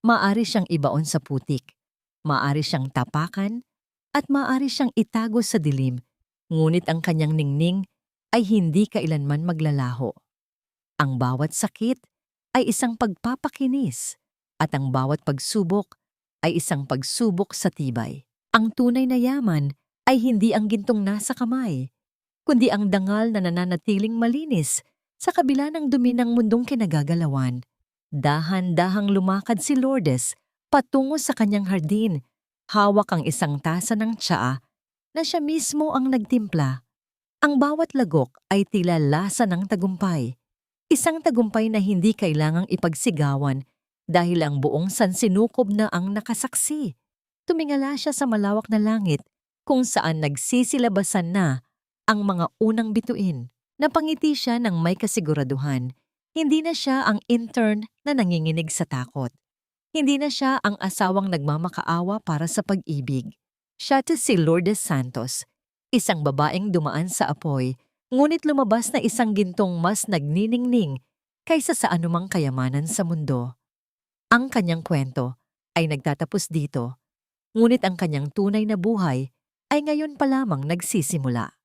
S1: Maaari siyang ibaon sa putik, maaari siyang tapakan, at maaari siyang itago sa dilim, ngunit ang kanyang ningning ay hindi kailanman maglalaho. Ang bawat sakit ay isang pagpapakinis, at ang bawat pagsubok ay isang pagsubok sa tibay. Ang tunay na yaman ay hindi ang gintong nasa kamay, kundi ang dangal na nananatiling malinis sa kabila ng dumi ng mundong kinagagalawan. Dahan-dahang lumakad si Lourdes patungo sa kanyang hardin, hawak ang isang tasa ng tsaa na siya mismo ang nagtimpla. Ang bawat lagok ay tila lasa ng tagumpay, isang tagumpay na hindi kailangang ipagsigawan dahil ang buong sansinukob na ang nakasaksi. Tumingala siya sa malawak na langit kung saan nagsisilabasan na ang mga unang bituin. Napangiti siya ng may kasiguraduhan. Hindi na siya ang intern na nanginginig sa takot. Hindi na siya ang asawang nagmamakaawa para sa pag-ibig. Siya si Lourdes Santos, isang babaeng dumaan sa apoy, ngunit lumabas na isang gintong mas nagniningning kaysa sa anumang kayamanan sa mundo. Ang kanyang kwento ay nagtatapos dito, ngunit ang kanyang tunay na buhay ay ngayon pa lamang nagsisimula.